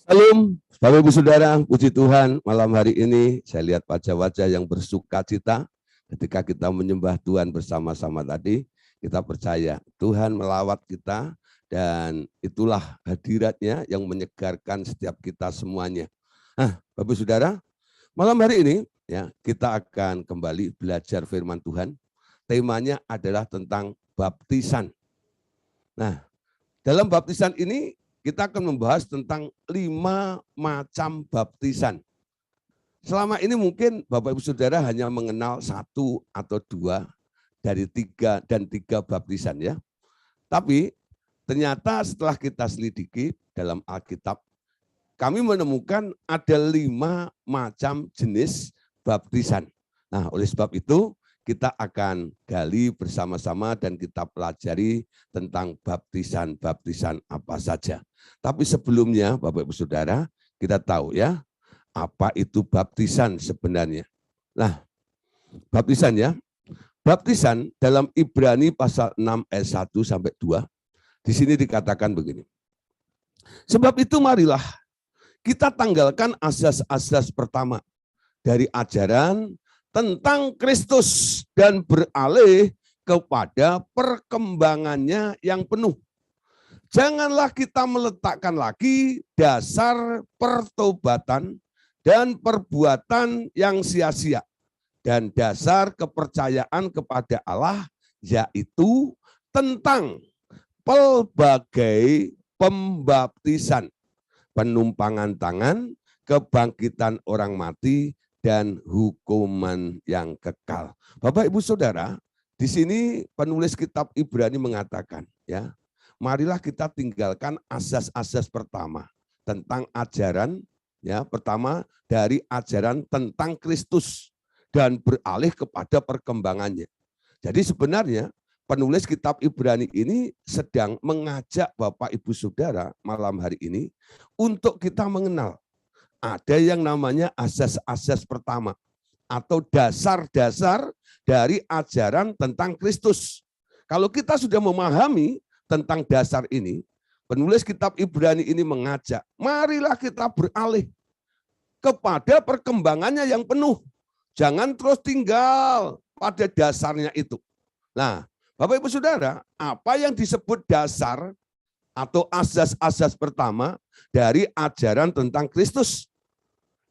Salam, Bapak Ibu Saudara, puji Tuhan malam hari ini saya lihat wajah-wajah yang bersuka cita ketika kita menyembah Tuhan bersama-sama tadi. Kita percaya Tuhan melawat kita dan itulah hadiratnya yang menyegarkan setiap kita semuanya. Nah, Bapak Ibu Saudara, malam hari ini ya kita akan kembali belajar firman Tuhan. Temanya adalah tentang baptisan. Nah, dalam baptisan ini kita akan membahas tentang 5 macam baptisan. Selama ini mungkin Bapak Ibu Saudara hanya mengenal 1 atau 2 dari 3 baptisan ya. Tapi ternyata setelah kita selidiki dalam Alkitab, kami menemukan ada 5 macam jenis baptisan. Nah, oleh sebab itu kita akan gali bersama-sama dan kita pelajari tentang baptisan-baptisan apa saja. Tapi sebelumnya Bapak Ibu Saudara, kita tahu ya, apa itu baptisan sebenarnya. Nah, baptisan ya. Baptisan dalam Ibrani pasal 6 ayat 1 sampai 2, di sini dikatakan begini. Sebab itu marilah kita tanggalkan asas-asas pertama dari ajaran tentang Kristus dan beralih kepada perkembangannya yang penuh. Janganlah kita meletakkan lagi dasar pertobatan dan perbuatan yang sia-sia dan dasar kepercayaan kepada Allah, yaitu tentang pelbagai pembaptisan, penumpangan tangan, kebangkitan orang mati, dan hukuman yang kekal. Bapak Ibu Saudara, di sini penulis kitab Ibrani mengatakan, ya, marilah kita tinggalkan asas-asas pertama tentang ajaran, ya, pertama dari ajaran tentang Kristus dan beralih kepada perkembangannya. Jadi sebenarnya penulis kitab Ibrani ini sedang mengajak Bapak Ibu Saudara malam hari ini untuk kita mengenal ada yang namanya asas-asas pertama atau dasar-dasar dari ajaran tentang Kristus. Kalau kita sudah memahami tentang dasar ini, penulis kitab Ibrani ini mengajak, marilah kita beralih kepada perkembangannya yang penuh. Jangan terus tinggal pada dasarnya itu. Nah, Bapak Ibu Saudara, apa yang disebut dasar atau asas-asas pertama dari ajaran tentang Kristus?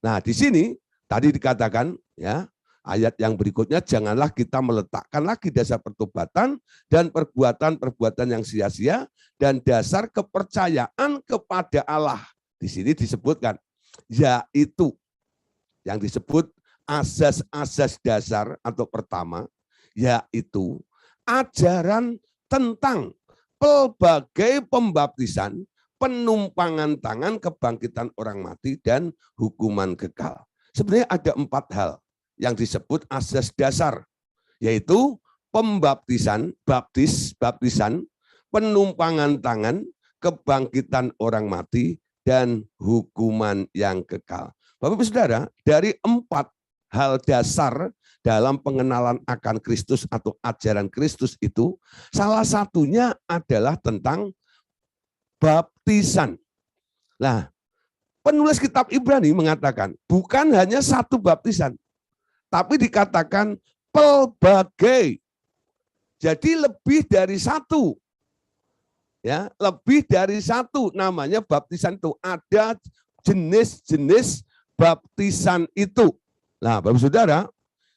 Nah, di sini tadi dikatakan ya, ayat yang berikutnya, janganlah kita meletakkan lagi dasar pertobatan dan perbuatan-perbuatan yang sia-sia dan dasar kepercayaan kepada Allah. Di sini disebutkan, yaitu yang disebut asas-asas dasar atau pertama, yaitu ajaran tentang pelbagai pembaptisan, penumpangan tangan, kebangkitan orang mati, dan hukuman kekal. Sebenarnya ada 4 hal yang disebut asas dasar, yaitu pembaptisan, baptisan, penumpangan tangan, kebangkitan orang mati, dan hukuman yang kekal. Bapak Ibu Saudara, dari 4 hal dasar dalam pengenalan akan Kristus atau ajaran Kristus itu, salah satunya adalah tentang baptisan. Nah, penulis kitab Ibrani mengatakan bukan hanya 1 baptisan, tapi dikatakan pelbagai. Jadi lebih dari 1. Ya, lebih dari 1 namanya baptisan itu. Ada jenis-jenis baptisan itu. Nah, Bapak Saudara,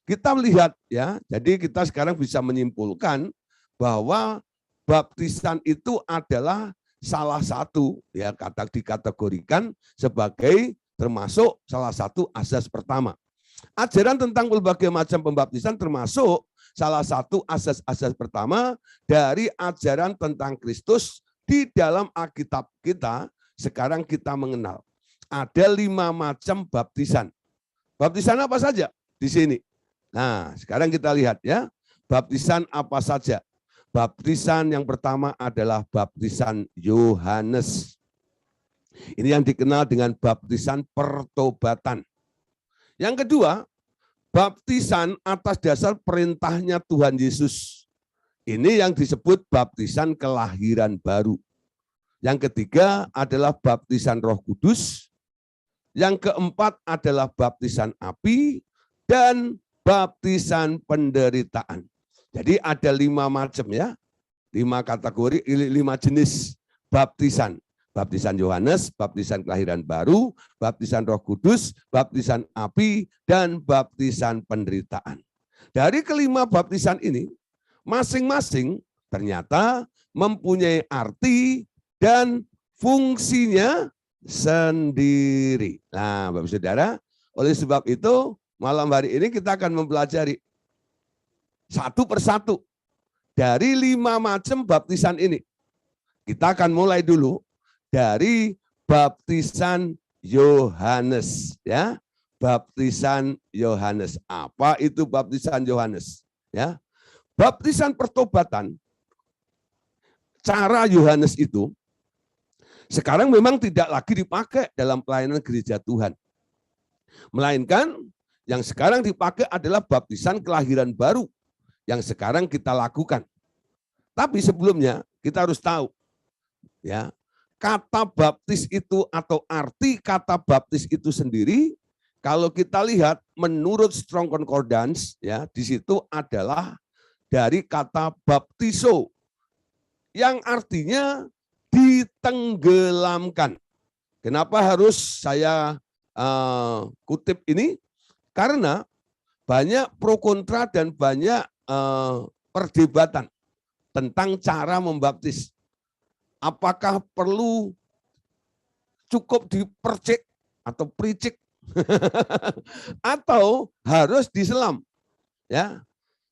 kita melihat ya, jadi kita sekarang bisa menyimpulkan bahwa baptisan itu adalah salah satu ya dikategorikan sebagai termasuk salah satu asas pertama. Ajaran tentang berbagai macam pembaptisan termasuk salah satu asas-asas pertama dari ajaran tentang Kristus di dalam Alkitab kita. Sekarang kita mengenal ada 5 macam baptisan. Baptisan apa saja di sini? Nah, sekarang kita lihat ya, baptisan apa saja. Baptisan yang pertama adalah baptisan Yohanes. Ini yang dikenal dengan baptisan pertobatan. Yang kedua, baptisan atas dasar perintahnya Tuhan Yesus. Ini yang disebut baptisan kelahiran baru. Yang ketiga adalah baptisan Roh Kudus. Yang keempat adalah baptisan api dan baptisan penderitaan. Jadi ada 5 macam ya, 5 kategori, 5 jenis baptisan. Baptisan Yohanes, baptisan kelahiran baru, baptisan Roh Kudus, baptisan api, dan baptisan penderitaan. Dari kelima baptisan ini, masing-masing ternyata mempunyai arti dan fungsinya sendiri. Nah, Bapak Saudara, oleh sebab itu malam hari ini kita akan mempelajari satu persatu dari 5 macam baptisan ini. Kita akan mulai dulu dari baptisan Yohanes, ya. Baptisan Yohanes. Apa itu baptisan Yohanes? Ya. Baptisan pertobatan, cara Yohanes itu sekarang memang tidak lagi dipakai dalam pelayanan gereja Tuhan. Melainkan yang sekarang dipakai adalah baptisan kelahiran baru yang sekarang kita lakukan. Tapi sebelumnya kita harus tahu, ya, kata baptis itu atau arti kata baptis itu sendiri, kalau kita lihat menurut Strong Concordance, ya, di situ adalah dari kata baptiso yang artinya ditenggelamkan. Kenapa harus saya kutip ini? Karena banyak pro kontra dan banyak perdebatan tentang cara membaptis. Apakah perlu cukup dipercik atau pericik atau harus diselam? Ya,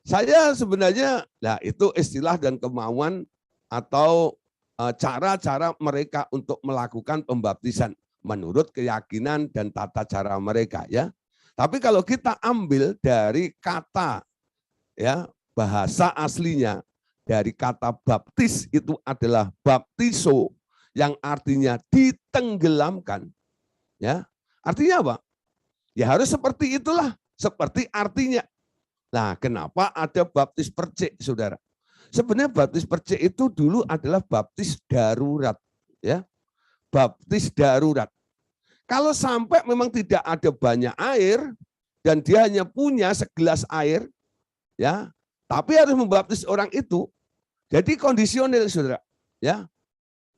saya sebenarnya, nah itu istilah dan kemauan atau cara-cara mereka untuk melakukan pembaptisan menurut keyakinan dan tata cara mereka, ya. Tapi kalau kita ambil dari kata, ya, bahasa aslinya dari kata baptis itu adalah baptiso yang artinya ditenggelamkan, ya. Artinya apa? Ya harus seperti itulah, seperti artinya. Nah, kenapa ada baptis percik, Saudara? Sebenarnya baptis percik itu dulu adalah baptis darurat, ya. Baptis darurat. Kalau sampai memang tidak ada banyak air dan dia hanya punya segelas air, ya, tapi harus membaptis orang itu. Jadi kondisional, Saudara, ya.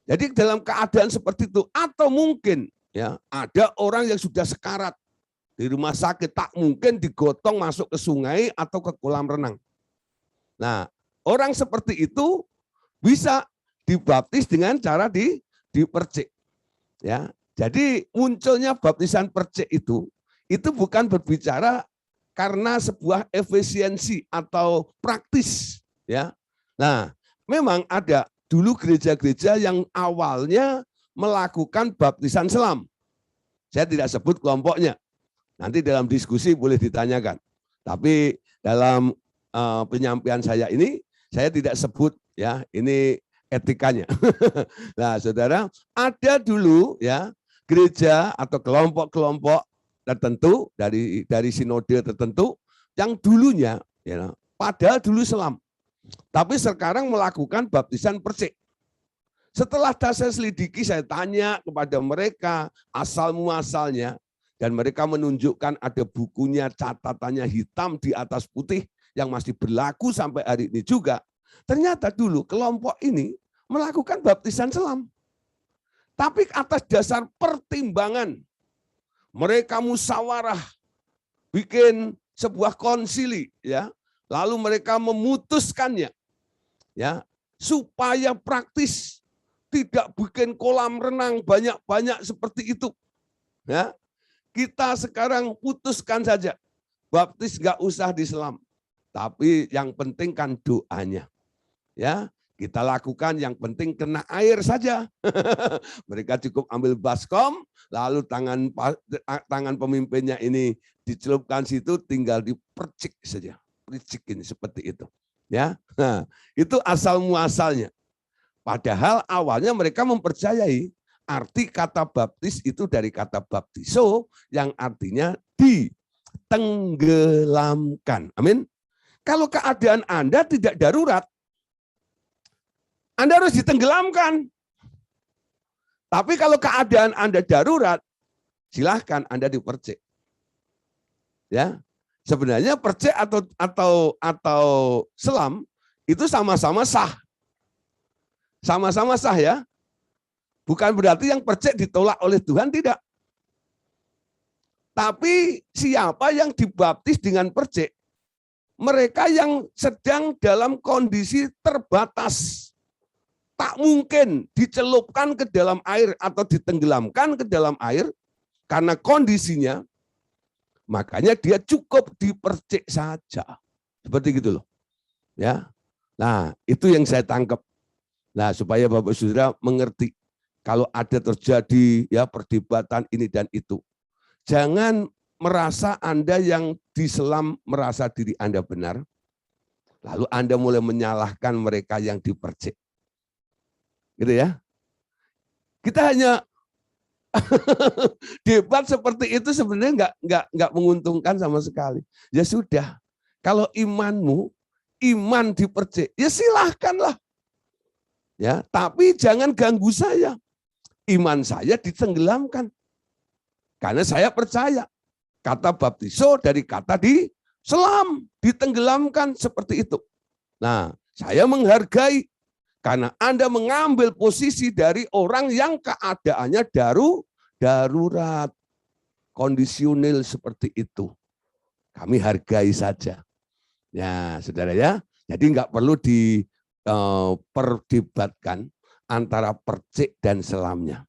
Jadi dalam keadaan seperti itu, atau mungkin, ya, ada orang yang sudah sekarat di rumah sakit, tak mungkin digotong masuk ke sungai atau ke kolam renang. Nah, orang seperti itu bisa dibaptis dengan cara dipercik, ya. Jadi munculnya baptisan percik itu bukan berbicara karena sebuah efisiensi atau praktis, ya. Nah, memang ada dulu gereja-gereja yang awalnya melakukan baptisan selam. Saya tidak sebut kelompoknya. Nanti dalam diskusi boleh ditanyakan. Tapi dalam penyampaian saya ini, saya tidak sebut, ya, ini etikanya. Nah, Saudara, ada dulu, ya, gereja atau kelompok-kelompok tertentu dari sinode tertentu yang dulunya, ya, padahal dulu selam, tapi sekarang melakukan baptisan percik. Setelah saya selidiki, saya tanya kepada mereka asal muasalnya, dan mereka menunjukkan ada bukunya, catatannya hitam di atas putih yang masih berlaku sampai hari ini juga. Ternyata dulu kelompok ini melakukan baptisan selam. Tapi atas dasar pertimbangan, mereka musyawarah, bikin sebuah konsili, ya. Lalu mereka memutuskannya, ya, supaya praktis, tidak bikin kolam renang banyak-banyak seperti itu, ya. Kita sekarang putuskan saja, baptis nggak usah diselam, tapi yang penting kan doanya, ya. Kita lakukan, yang penting kena air saja. Mereka cukup ambil baskom, lalu tangan pemimpinnya ini dicelupkan situ, tinggal dipercik saja, percikin seperti itu, ya. Nah, itu asal muasalnya. Padahal awalnya mereka mempercayai arti kata baptis itu dari kata baptiso yang artinya ditenggelamkan. Amin. Kalau keadaan Anda tidak darurat, Anda harus ditenggelamkan. Tapi kalau keadaan Anda darurat, silahkan Anda dipercik. Ya, sebenarnya percik atau selam itu sama-sama sah. Sama-sama sah ya. Bukan berarti yang percik ditolak oleh Tuhan, tidak. Tapi siapa yang dibaptis dengan percik? Mereka yang sedang dalam kondisi terbatas. Tak mungkin dicelupkan ke dalam air atau ditenggelamkan ke dalam air karena kondisinya. Makanya dia cukup dipercik saja. Seperti gitu loh. Ya. Nah, itu yang saya tangkap. Nah, supaya Bapak Saudara mengerti kalau ada terjadi ya perdebatan ini dan itu. Jangan merasa Anda yang diselam merasa diri Anda benar. Lalu Anda mulai menyalahkan mereka yang dipercik. Gitu ya. Kita hanya debat seperti itu sebenarnya nggak menguntungkan sama sekali. Ya sudah, kalau iman dipercik, ya silahkanlah. Ya, tapi jangan ganggu saya. Iman saya ditenggelamkan. Karena saya percaya. Kata baptiso dari kata diselam, ditenggelamkan seperti itu. Nah, saya menghargai karena Anda mengambil posisi dari orang yang keadaannya darurat, kondisional seperti itu. Kami hargai saja. Ya, saudara ya. Jadi nggak perlu diperdebatkan antara percik dan selamnya.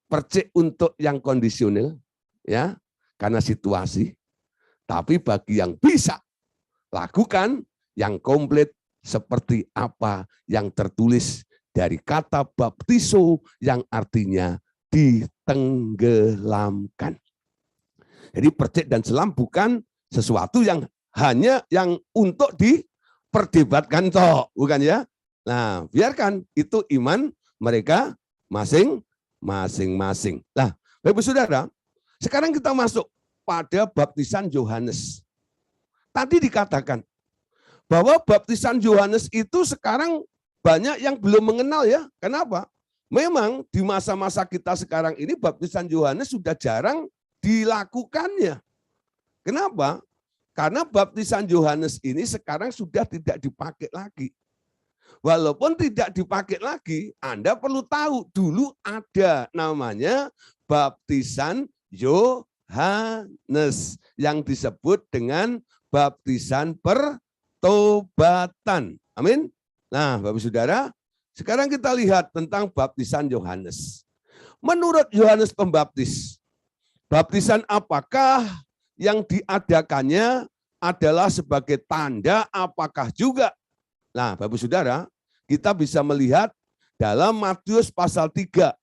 Percik untuk yang kondisional, ya, karena situasi. Tapi bagi yang bisa lakukan yang komplit seperti apa yang tertulis dari kata baptiso yang artinya ditenggelamkan. Jadi percik dan selam bukan sesuatu yang hanya yang untuk diperdebatkan toh, bukan ya? Nah, biarkan itu iman mereka masing-masing. Nah, Bapak Saudara, sekarang kita masuk pada baptisan Yohanes. Tadi dikatakan bahwa baptisan Yohanes itu sekarang banyak yang belum mengenal ya. Kenapa? Memang di masa-masa kita sekarang ini baptisan Yohanes sudah jarang dilakukannya. Kenapa? Karena baptisan Yohanes ini sekarang sudah tidak dipakai lagi. Walaupun tidak dipakai lagi, Anda perlu tahu dulu ada namanya baptisan Yohanes yang disebut dengan baptisan pertobatan. Amin. Nah, Bapak Saudara, sekarang kita lihat tentang baptisan Yohanes. Menurut Yohanes Pembaptis, baptisan apakah yang diadakannya adalah sebagai tanda apakah juga? Nah, Bapak Saudara, kita bisa melihat dalam Matius pasal 3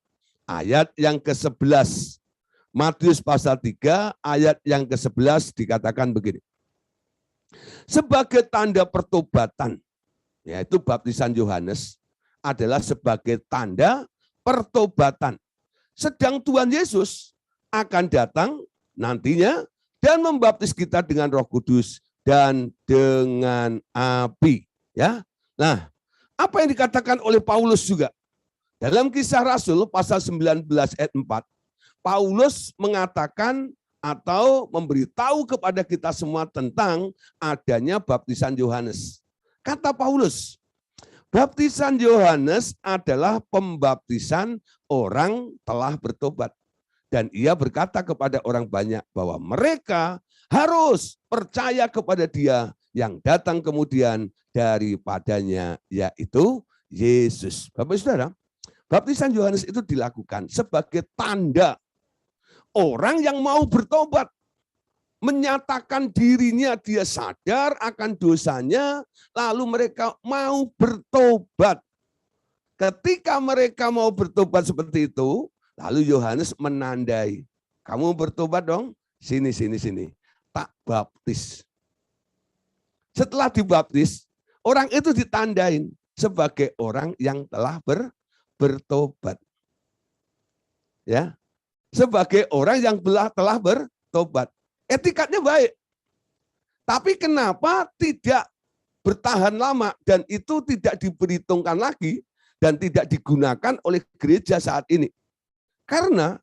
ayat yang ke-11. Matius pasal 3 ayat yang ke-11 dikatakan begini. Sebagai tanda pertobatan, yaitu baptisan Yohanes adalah sebagai tanda pertobatan. Sedang Tuhan Yesus akan datang nantinya dan membaptis kita dengan Roh Kudus dan dengan api. Ya, nah, apa yang dikatakan oleh Paulus juga dalam Kisah Rasul pasal 19 ayat 4, Paulus mengatakan atau memberitahu kepada kita semua tentang adanya baptisan Yohanes. Kata Paulus, baptisan Yohanes adalah pembaptisan orang telah bertobat. Dan ia berkata kepada orang banyak bahwa mereka harus percaya kepada dia yang datang kemudian daripadanya, yaitu Yesus. Bapak Saudara, baptisan Yohanes itu dilakukan sebagai tanda orang yang mau bertobat, menyatakan dirinya dia sadar akan dosanya, lalu mereka mau bertobat. Ketika mereka mau bertobat seperti itu, lalu Yohanes menandai, kamu bertobat dong, sini. Tak baptis. Setelah dibaptis, orang itu ditandain sebagai orang yang telah bertobat. Ya, sebagai orang yang telah bertobat. Etikatnya baik. Tapi kenapa tidak bertahan lama dan itu tidak diperhitungkan lagi dan tidak digunakan oleh gereja saat ini? Karena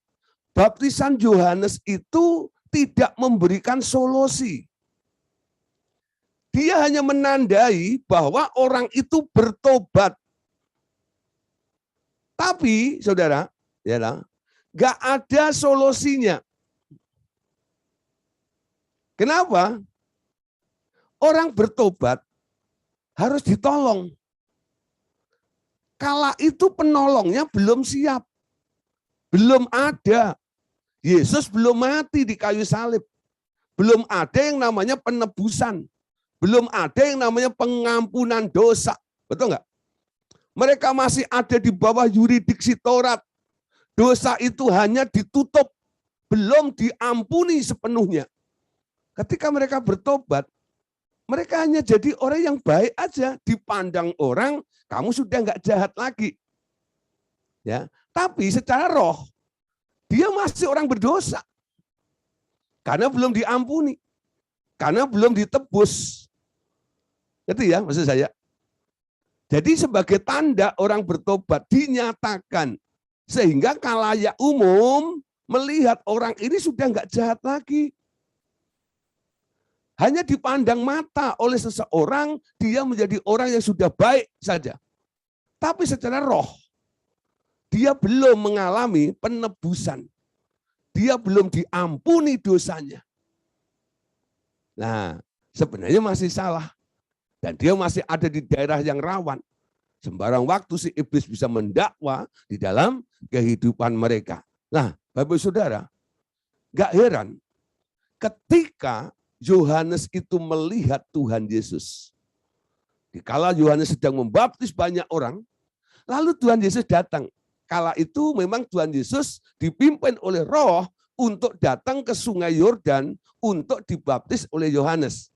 baptisan Yohanes itu tidak memberikan solusi. Dia hanya menandai bahwa orang itu bertobat. Tapi, saudara, ya, nggak ada solusinya. Kenapa? Orang bertobat harus ditolong. Kala itu penolongnya belum siap. Belum ada. Yesus belum mati di kayu salib. Belum ada yang namanya penebusan. Belum ada yang namanya pengampunan dosa. Betul nggak? Mereka masih ada di bawah yurisdiksi Taurat. Dosa itu hanya ditutup. Belum diampuni sepenuhnya. Ketika mereka bertobat, mereka hanya jadi orang yang baik aja. Dipandang orang, kamu sudah nggak jahat lagi. Ya, tapi secara roh, dia masih orang berdosa. Karena belum diampuni. Karena belum ditebus. Itu ya maksud saya. Jadi sebagai tanda orang bertobat dinyatakan. Sehingga khalayak umum melihat orang ini sudah nggak jahat lagi. Hanya dipandang mata oleh seseorang, dia menjadi orang yang sudah baik saja. Tapi secara roh, dia belum mengalami penebusan. Dia belum diampuni dosanya. Nah, sebenarnya masih salah. Dan dia masih ada di daerah yang rawan. Sembarang waktu si iblis bisa mendakwa di dalam kehidupan mereka. Nah, Bapak Saudara, gak heran ketika Yohanes itu melihat Tuhan Yesus. Dikala Yohanes sedang membaptis banyak orang, lalu Tuhan Yesus datang. Kala itu memang Tuhan Yesus dipimpin oleh Roh untuk datang ke Sungai Yordan untuk dibaptis oleh Yohanes.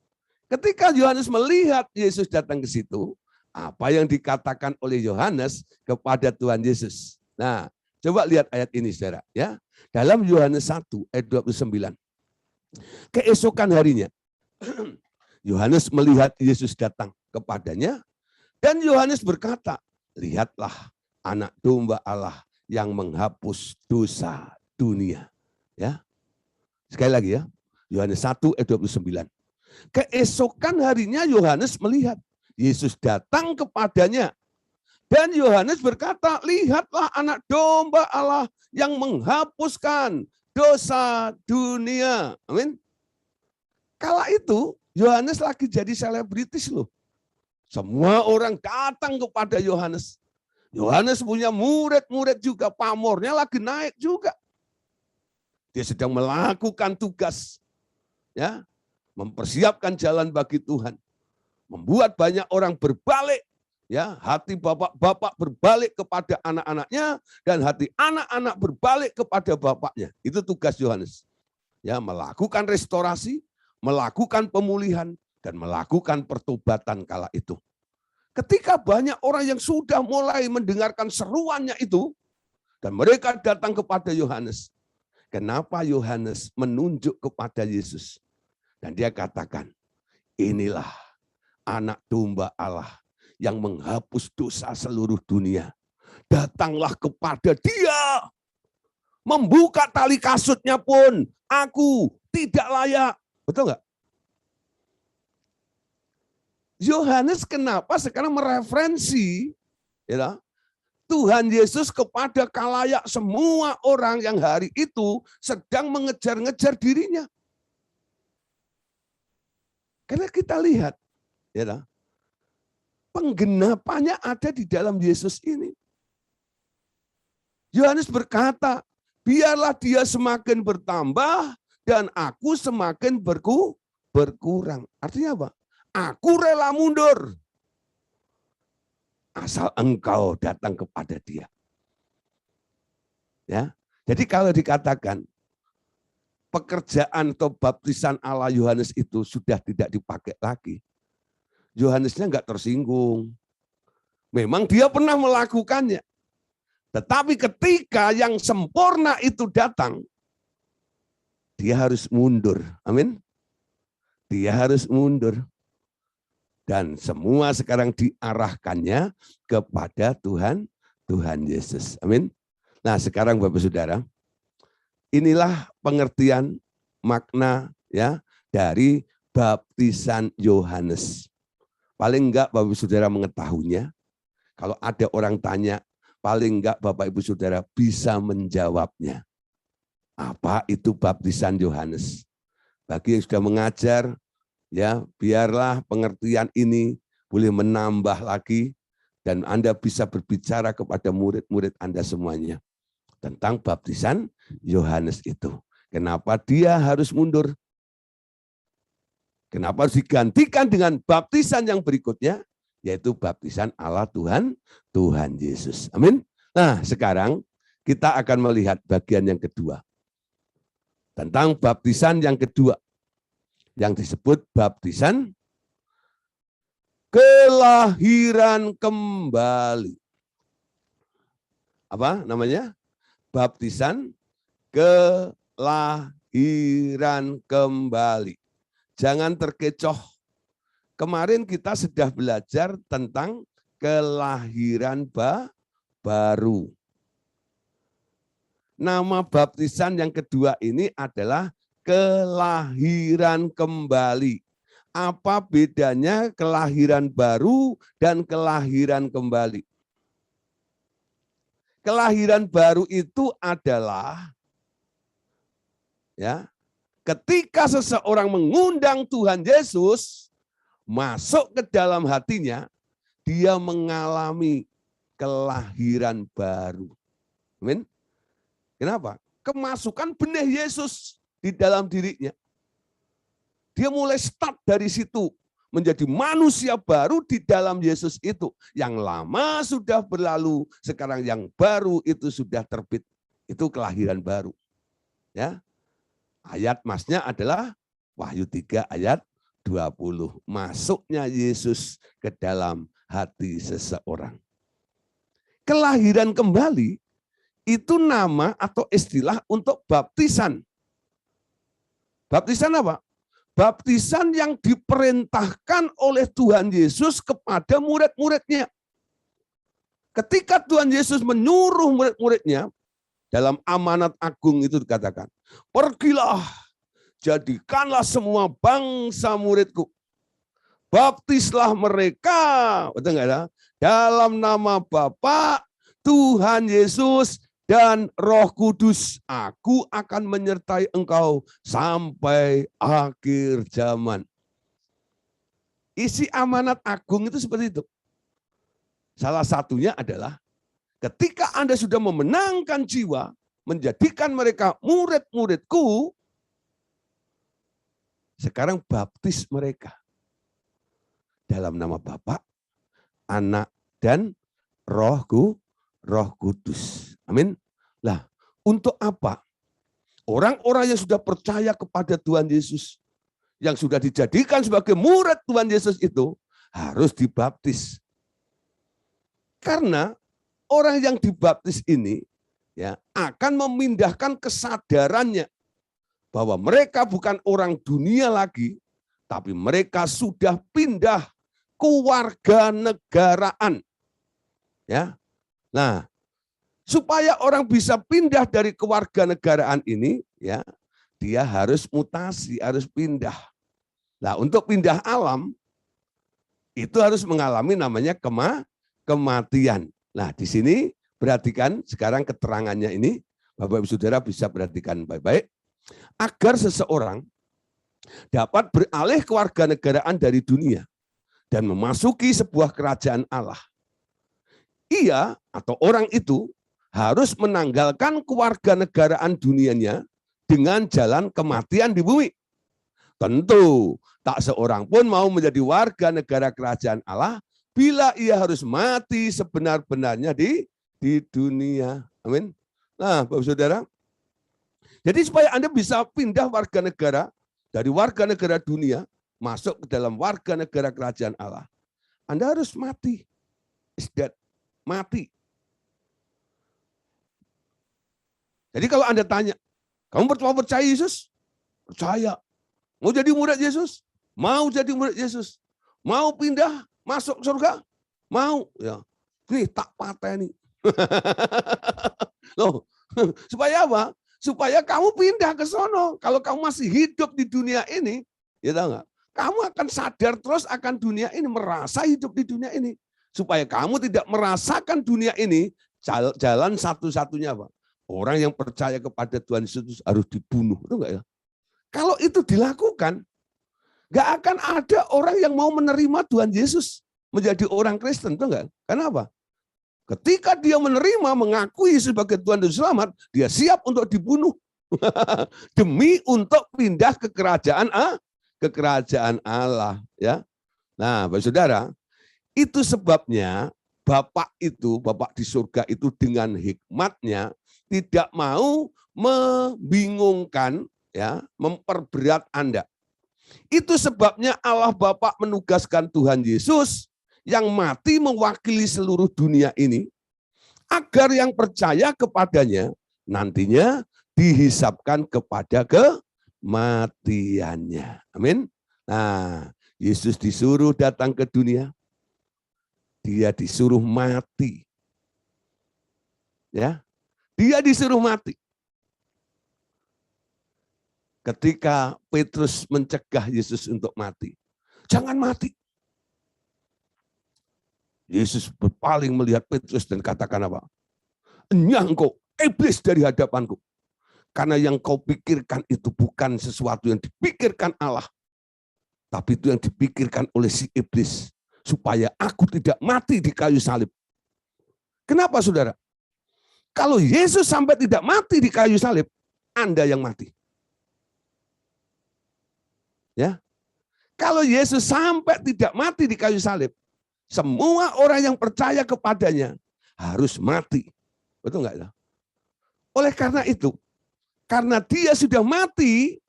Ketika Yohanes melihat Yesus datang ke situ, apa yang dikatakan oleh Yohanes kepada Tuhan Yesus? Nah, coba lihat ayat ini, saudara. Ya, dalam Yohanes 1 ayat 29. Keesokan harinya, Yohanes melihat Yesus datang kepadanya, dan Yohanes berkata, lihatlah anak domba Allah yang menghapus dosa dunia. Ya, sekali lagi ya, Yohanes 1 ayat 29. Keesokan harinya Yohanes melihat Yesus datang kepadanya, dan Yohanes berkata, lihatlah anak domba Allah yang menghapuskan dosa dunia. Amin. Kala itu Yohanes lagi jadi selebritis loh. Semua orang datang kepada Yohanes. Yohanes punya murid-murid juga, pamornya lagi naik juga. Dia sedang melakukan tugas, ya, mempersiapkan jalan bagi Tuhan, membuat banyak orang berbalik, ya, hati bapak-bapak berbalik kepada anak-anaknya, dan hati anak-anak berbalik kepada bapaknya. Itu tugas Yohanes, ya, melakukan restorasi, melakukan pemulihan, dan melakukan pertobatan kala itu. Ketika banyak orang yang sudah mulai mendengarkan seruannya itu, dan mereka datang kepada Yohanes. Kenapa Yohanes menunjuk kepada Yesus? Dan dia katakan, inilah anak domba Allah yang menghapus dosa seluruh dunia. Datanglah kepada dia. Membuka tali kasutnya pun aku tidak layak. Betul nggak? Yohanes kenapa sekarang mereferensi, ya, Tuhan Yesus kepada khalayak semua orang yang hari itu sedang mengejar-ngejar dirinya. Karena kita lihat, ya, penggenapannya ada di dalam Yesus ini. Yohanes berkata, biarlah dia semakin bertambah dan aku semakin berkurang. Artinya apa? Aku rela mundur. Asal engkau datang kepada dia. Ya. Jadi kalau dikatakan pekerjaan atau baptisan ala Yohanes itu sudah tidak dipakai lagi, Yohanesnya enggak tersinggung. Memang dia pernah melakukannya. Tetapi ketika yang sempurna itu datang, dia harus mundur. Amin. Dia harus mundur. Dan semua sekarang diarahkannya kepada Tuhan Yesus. Amin. Nah sekarang Bapak Saudara, inilah pengertian makna ya dari baptisan Yohanes. Paling enggak Bapak Ibu Saudara mengetahuinya. Kalau ada orang tanya, paling enggak Bapak Ibu Saudara bisa menjawabnya. Apa itu baptisan Yohanes? Bagi yang sudah mengajar, ya biarlah pengertian ini boleh menambah lagi dan Anda bisa berbicara kepada murid-murid Anda semuanya tentang baptisan Yohanes itu. Kenapa dia harus mundur? Kenapa harus digantikan dengan baptisan yang berikutnya? Yaitu baptisan Allah Tuhan Yesus. Amin. Nah sekarang kita akan melihat bagian yang kedua. Tentang baptisan yang kedua. Yang disebut baptisan kelahiran kembali. Apa namanya? Baptisan kelahiran kembali. Jangan terkecoh. Kemarin kita sudah belajar tentang kelahiran baru. Nama baptisan yang kedua ini adalah kelahiran kembali. Apa bedanya kelahiran baru dan kelahiran kembali? Kelahiran baru itu adalah ya, ketika seseorang mengundang Tuhan Yesus masuk ke dalam hatinya, dia mengalami kelahiran baru. Amin. Kenapa? Kemasukan benih Yesus di dalam dirinya. Dia mulai start dari situ, menjadi manusia baru di dalam Yesus itu. Yang lama sudah berlalu, sekarang yang baru itu sudah terbit. Itu kelahiran baru. Ya. Ayat masnya adalah Wahyu 3 ayat 20. Masuknya Yesus ke dalam hati seseorang. Kelahiran kembali itu nama atau istilah untuk baptisan. Baptisan apa? Baptisan yang diperintahkan oleh Tuhan Yesus kepada murid-muridnya. Ketika Tuhan Yesus menyuruh murid-muridnya, dalam amanat agung itu dikatakan, pergilah, jadikanlah semua bangsa muridku. Baptislah mereka, betul nggak ya? Dalam nama Bapa, Tuhan Yesus, dan Roh Kudus, aku akan menyertai engkau sampai akhir zaman. Isi amanat agung itu seperti itu. Salah satunya adalah ketika Anda sudah memenangkan jiwa, menjadikan mereka murid-muridku, sekarang baptis mereka. Dalam nama Bapa, Anak, dan Roh Kudus. Amin. Lah, untuk apa? Orang-orang yang sudah percaya kepada Tuhan Yesus, yang sudah dijadikan sebagai murid Tuhan Yesus itu, harus dibaptis. Karena orang yang dibaptis ini ya akan memindahkan kesadarannya bahwa mereka bukan orang dunia lagi, tapi mereka sudah pindah kewarganegaraan. Ya. Nah, supaya orang bisa pindah dari kewarganegaraan ini, ya, dia harus mutasi, harus pindah. Nah, untuk pindah alam itu harus mengalami namanya kematian. Nah, di sini perhatikan sekarang keterangannya ini, Bapak Ibu Saudara bisa perhatikan baik-baik, agar seseorang dapat beralih kewarganegaraan dari dunia dan memasuki sebuah kerajaan Allah. Ia atau orang itu harus menanggalkan kewarganegaraan dunianya dengan jalan kematian di bumi. Tentu tak seorang pun mau menjadi warga negara kerajaan Allah bila ia harus mati sebenar-benarnya di dunia. Amin. Nah, Bapak Saudara, jadi supaya Anda bisa pindah warga negara dari warga negara dunia masuk ke dalam warga negara kerajaan Allah, Anda harus mati. Is that mati. Jadi kalau Anda tanya, kamu mau percaya Yesus? Percaya. Mau jadi murid Yesus? Mau jadi murid Yesus. Mau pindah masuk surga? Mau. Ya. Nih tak pateni. Loh, supaya apa? Supaya kamu pindah ke sono. Kalau kamu masih hidup di dunia ini, ya tahu nggak? Kamu akan sadar terus akan dunia ini, merasa hidup di dunia ini. Supaya kamu tidak merasakan dunia ini, jalan satu-satunya apa? Orang yang percaya kepada Tuhan Yesus harus dibunuh. Itu enggak ya? Kalau itu dilakukan, nggak akan ada orang yang mau menerima Tuhan Yesus menjadi orang Kristen. Itu enggak? Kenapa? Ketika dia menerima, mengakui sebagai Tuhan dan Selamat, dia siap untuk dibunuh. Demi untuk pindah ke kerajaan Allah. Ya. Nah, Bapak Saudara, itu sebabnya Bapak di surga itu dengan hikmatnya tidak mau membingungkan, ya, memperberat Anda. Itu sebabnya Allah Bapa menugaskan Tuhan Yesus yang mati mewakili seluruh dunia ini, agar yang percaya kepadanya nantinya dihisapkan kepada kematiannya. Amin. Nah, Yesus disuruh datang ke dunia, dia disuruh mati. Ya, dia disuruh mati. Ketika Petrus mencegah Yesus untuk mati, jangan mati. Yesus berpaling melihat Petrus dan katakan apa? Enyah engkau, iblis dari hadapanku. Karena yang kau pikirkan itu bukan sesuatu yang dipikirkan Allah. Tapi itu yang dipikirkan oleh si iblis. Supaya aku tidak mati di kayu salib. Kenapa saudara? Kalau Yesus sampai tidak mati di kayu salib, Anda yang mati. Ya, kalau Yesus sampai tidak mati di kayu salib, semua orang yang percaya kepadanya harus mati. Betul enggak? Oleh karena itu, karena dia sudah mati,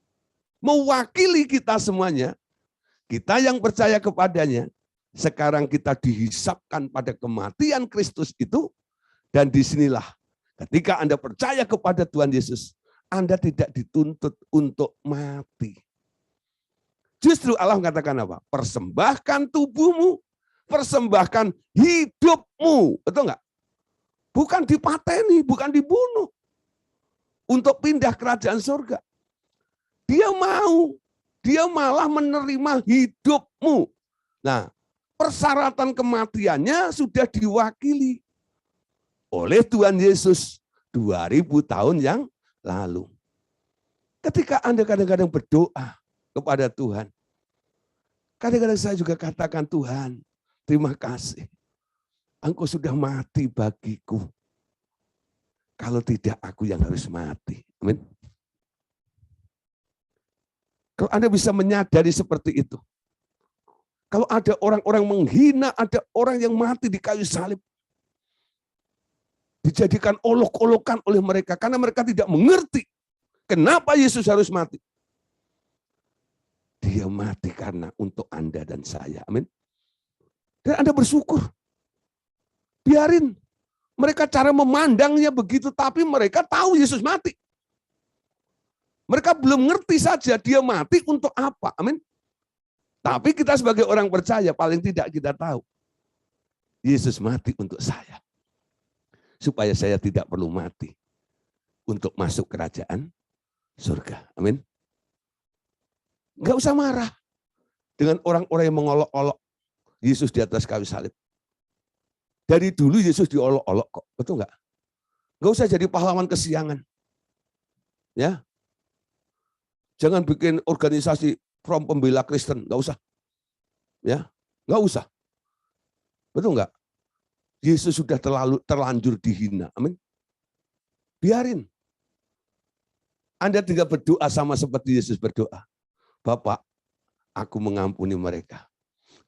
mewakili kita semuanya, kita yang percaya kepadanya, sekarang kita dihisapkan pada kematian Kristus itu, dan disinilah ketika Anda percaya kepada Tuhan Yesus, Anda tidak dituntut untuk mati. Justru Allah mengatakan apa? Persembahkan tubuhmu, persembahkan hidupmu. Betul enggak? Bukan dipateni, bukan dibunuh. Untuk pindah kerajaan surga. Dia mau, dia malah menerima hidupmu. Nah, persyaratan kematiannya sudah diwakili oleh Tuhan Yesus 2000 tahun yang lalu. Ketika Anda kadang-kadang berdoa kepada Tuhan, kadang-kadang saya juga katakan, Tuhan, terima kasih. Engkau sudah mati bagiku. Kalau tidak, aku yang harus mati. Amin. Kalau Anda bisa menyadari seperti itu. Kalau ada orang-orang menghina, ada orang yang mati di kayu salib. Dijadikan olok-olokan oleh mereka. Karena mereka tidak mengerti kenapa Yesus harus mati. Dia mati karena untuk Anda dan saya. Amin. Dan Anda bersyukur. Biarin. Mereka cara memandangnya begitu, tapi mereka tahu Yesus mati. Mereka belum ngerti saja dia mati untuk apa. Amin. Tapi kita sebagai orang percaya, paling tidak kita tahu. Yesus mati untuk saya. Supaya saya tidak perlu mati. Untuk masuk kerajaan surga. Amin. Enggak usah marah. Dengan orang-orang yang mengolok-olok Yesus di atas kayu salib. Dari dulu Yesus diolok-olok kok, betul nggak? Nggak usah jadi pahlawan kesiangan. Ya, jangan bikin organisasi Front Pembela Kristen, nggak usah. Ya, nggak usah. Betul nggak? Yesus sudah terlanjur dihina. Amin. Biarin. Anda tidak berdoa sama seperti Yesus berdoa. Bapak, aku mengampuni mereka.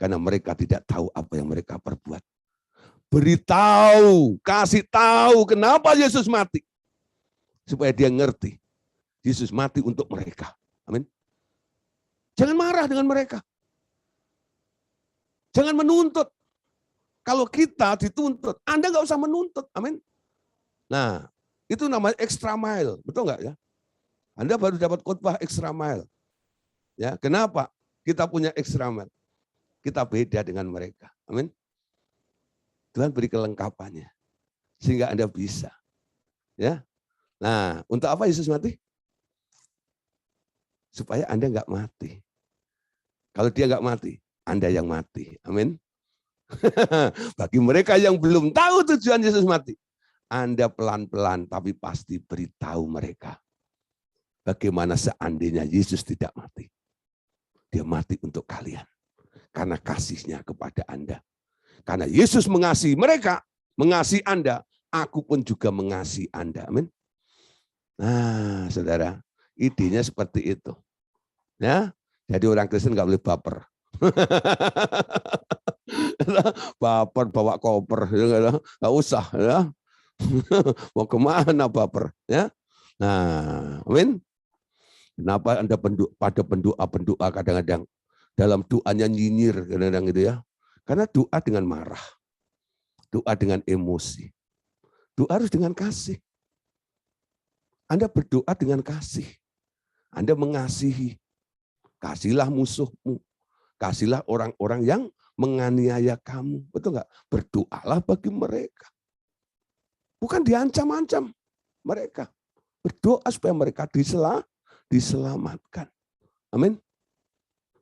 Karena mereka tidak tahu apa yang mereka perbuat. Beritahu, kasih tahu kenapa Yesus mati. Supaya dia ngerti. Yesus mati untuk mereka. Amin. Jangan marah dengan mereka. Jangan menuntut. Kalau kita dituntut, Anda nggak usah menuntut. Amin. Nah, itu namanya extra mile. Betul nggak ya? Anda baru dapat khotbah extra mile. Ya, kenapa kita punya extra mile? Kita beda dengan mereka. Amin. Tuhan beri kelengkapannya sehingga Anda bisa, ya, Nah, untuk apa Yesus mati? Supaya Anda nggak mati. Kalau dia nggak mati, Anda yang mati. Amin. Bagi mereka yang belum tahu tujuan Yesus mati, Anda pelan-pelan tapi pasti beritahu mereka. Bagaimana seandainya Yesus tidak mati. Dia mati untuk kalian. Karena kasihnya kepada Anda. Karena Yesus mengasihi mereka, mengasihi Anda, aku pun juga mengasihi Anda. Amin. Nah, saudara, idenya seperti itu. Ya, jadi orang Kristen nggak boleh baper. Baper bawa koper, nggak usah. Ya. Mau kemana baper? Ya. Nah, amin. Kenapa Anda pada pendoa kadang-kadang dalam doanya nyinyir kadang-kadang gitu ya? Karena doa dengan marah, doa dengan emosi, doa harus dengan kasih. Anda berdoa dengan kasih, Anda mengasihi, kasihlah musuhmu, kasihlah orang-orang yang menganiaya kamu, betul nggak? Berdoalah bagi mereka, bukan diancam-ancam mereka. Berdoa supaya mereka diselamatkan. Amin.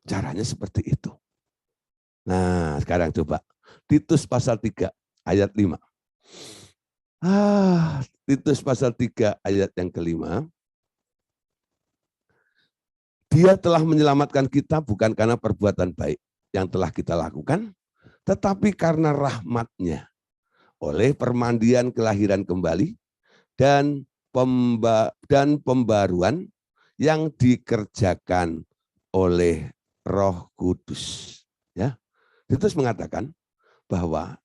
Caranya seperti itu. Nah, sekarang coba Titus pasal 3 ayat 5. Titus pasal 3 ayat yang kelima. Dia telah menyelamatkan kita bukan karena perbuatan baik yang telah kita lakukan, tetapi karena rahmat-Nya oleh permandian kelahiran kembali dan pembaruan yang dikerjakan oleh Roh Kudus. Ya, Titus mengatakan bahwa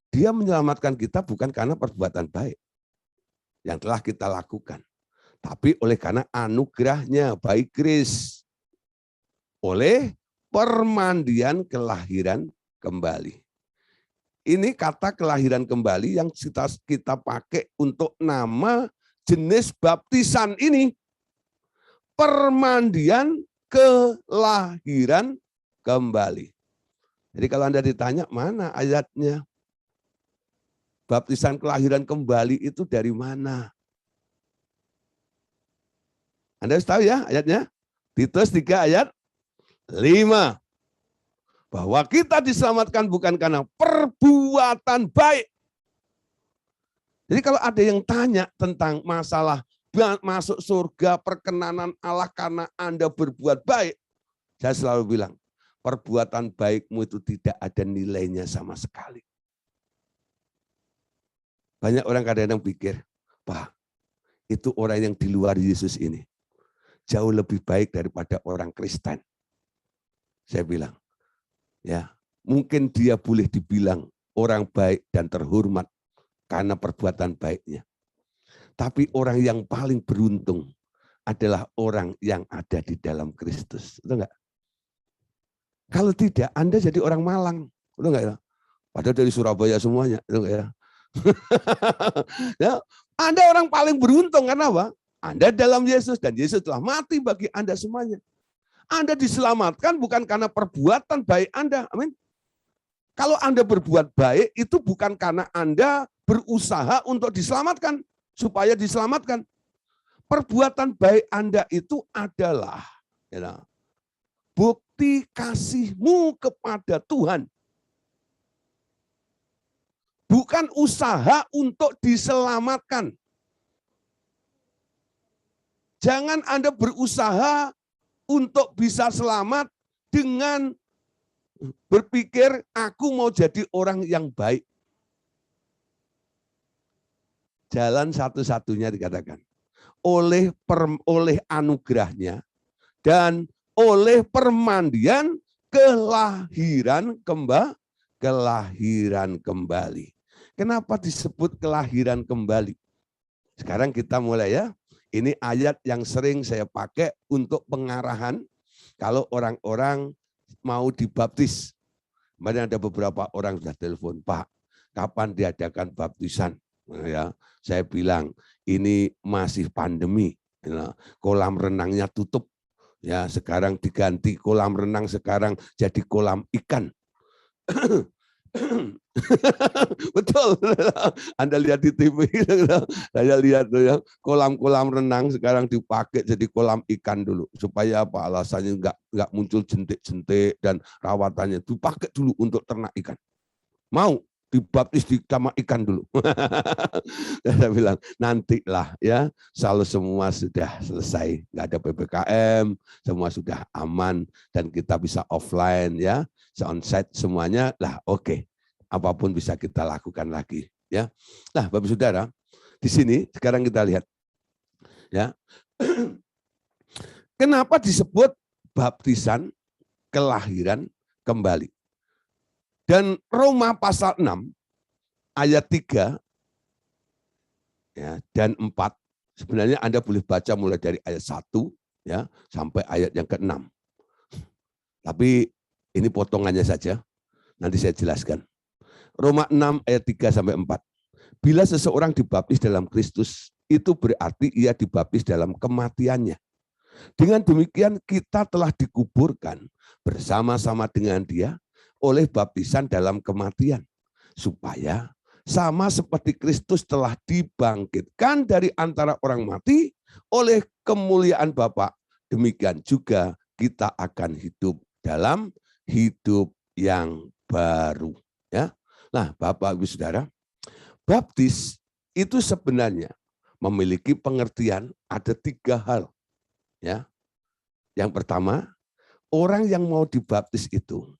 Dia menyelamatkan kita bukan karena perbuatan baik yang telah kita lakukan, tapi oleh karena anugerahnya, by grace, oleh permandian kelahiran kembali. Ini kata kelahiran kembali yang kita pakai untuk nama jenis baptisan ini. Permandian kelahiran kembali. Jadi kalau Anda ditanya mana ayatnya? Baptisan kelahiran kembali itu dari mana? Anda harus tahu ya ayatnya. Titus 3 ayat 5. Bahwa kita diselamatkan bukan karena perbuatan baik. Jadi kalau ada yang tanya tentang masalah masuk surga, perkenanan Allah karena Anda berbuat baik, saya selalu bilang, perbuatan baikmu itu tidak ada nilainya sama sekali. Banyak orang kadang-kadang pikir, Pak, itu orang yang di luar Yesus ini jauh lebih baik daripada orang Kristen. Saya bilang, ya, mungkin dia boleh dibilang orang baik dan terhormat karena perbuatan baiknya. Tapi orang yang paling beruntung adalah orang yang ada di dalam Kristus. Betul enggak? Kalau tidak, Anda jadi orang Malang. Betul enggak ya? Padahal dari Surabaya semuanya. Betul enggak ya? Ya, Anda orang paling beruntung karena apa? Anda dalam Yesus dan Yesus telah mati bagi Anda semuanya. Anda diselamatkan bukan karena perbuatan baik Anda. Amin. Kalau Anda berbuat baik itu bukan karena Anda berusaha untuk diselamatkan, supaya diselamatkan. Perbuatan baik Anda itu adalah bukti kasihmu kepada Tuhan. Bukan usaha untuk diselamatkan. Jangan Anda berusaha untuk bisa selamat dengan berpikir aku mau jadi orang yang baik. Jalan satu-satunya dikatakan oleh anugerahnya dan oleh permandian kelahiran kembali. Kenapa disebut kelahiran kembali? Sekarang kita mulai ya. Ini ayat yang sering saya pakai untuk pengarahan kalau orang-orang mau dibaptis. Kemarin ada beberapa orang sudah telepon, Pak, kapan diadakan baptisan? Ya, saya bilang ini masih pandemi, ya, kolam renangnya tutup, ya sekarang diganti kolam renang sekarang jadi kolam ikan. Betul. Anda lihat di TV, saya lihat tuh ya, kolam-kolam renang sekarang dipakai jadi kolam ikan dulu. Supaya apa? Alasannya nggak muncul jentik-jentik dan rawatannya. Dipakai dulu untuk ternak ikan. Mau dibaptis di sama ikan dulu. Saya bilang nantilah ya, kalau semua sudah selesai, nggak ada PPKM, semua sudah aman dan kita bisa offline ya, onsite semuanya lah, oke. Apapun bisa kita lakukan lagi ya. Nah, Bapak Saudara, di sini sekarang kita lihat ya. Kenapa disebut baptisan kelahiran kembali? Dan Roma pasal 6 ayat 3 ya, dan 4, sebenarnya Anda boleh baca mulai dari ayat 1 ya sampai ayat yang ke-6. Tapi ini potongannya saja, nanti saya jelaskan. Roma 6 ayat 3 sampai 4. Bila seseorang dibaptis dalam Kristus, itu berarti ia dibaptis dalam kematiannya. Dengan demikian kita telah dikuburkan bersama-sama dengan dia oleh baptisan dalam kematian, supaya sama seperti Kristus telah dibangkitkan dari antara orang mati oleh kemuliaan Bapa, demikian juga kita akan hidup dalam hidup yang baru. Ya, nah Bapak Ibu Saudara, baptis itu sebenarnya memiliki pengertian ada 3 hal. Ya, yang pertama, orang yang mau dibaptis itu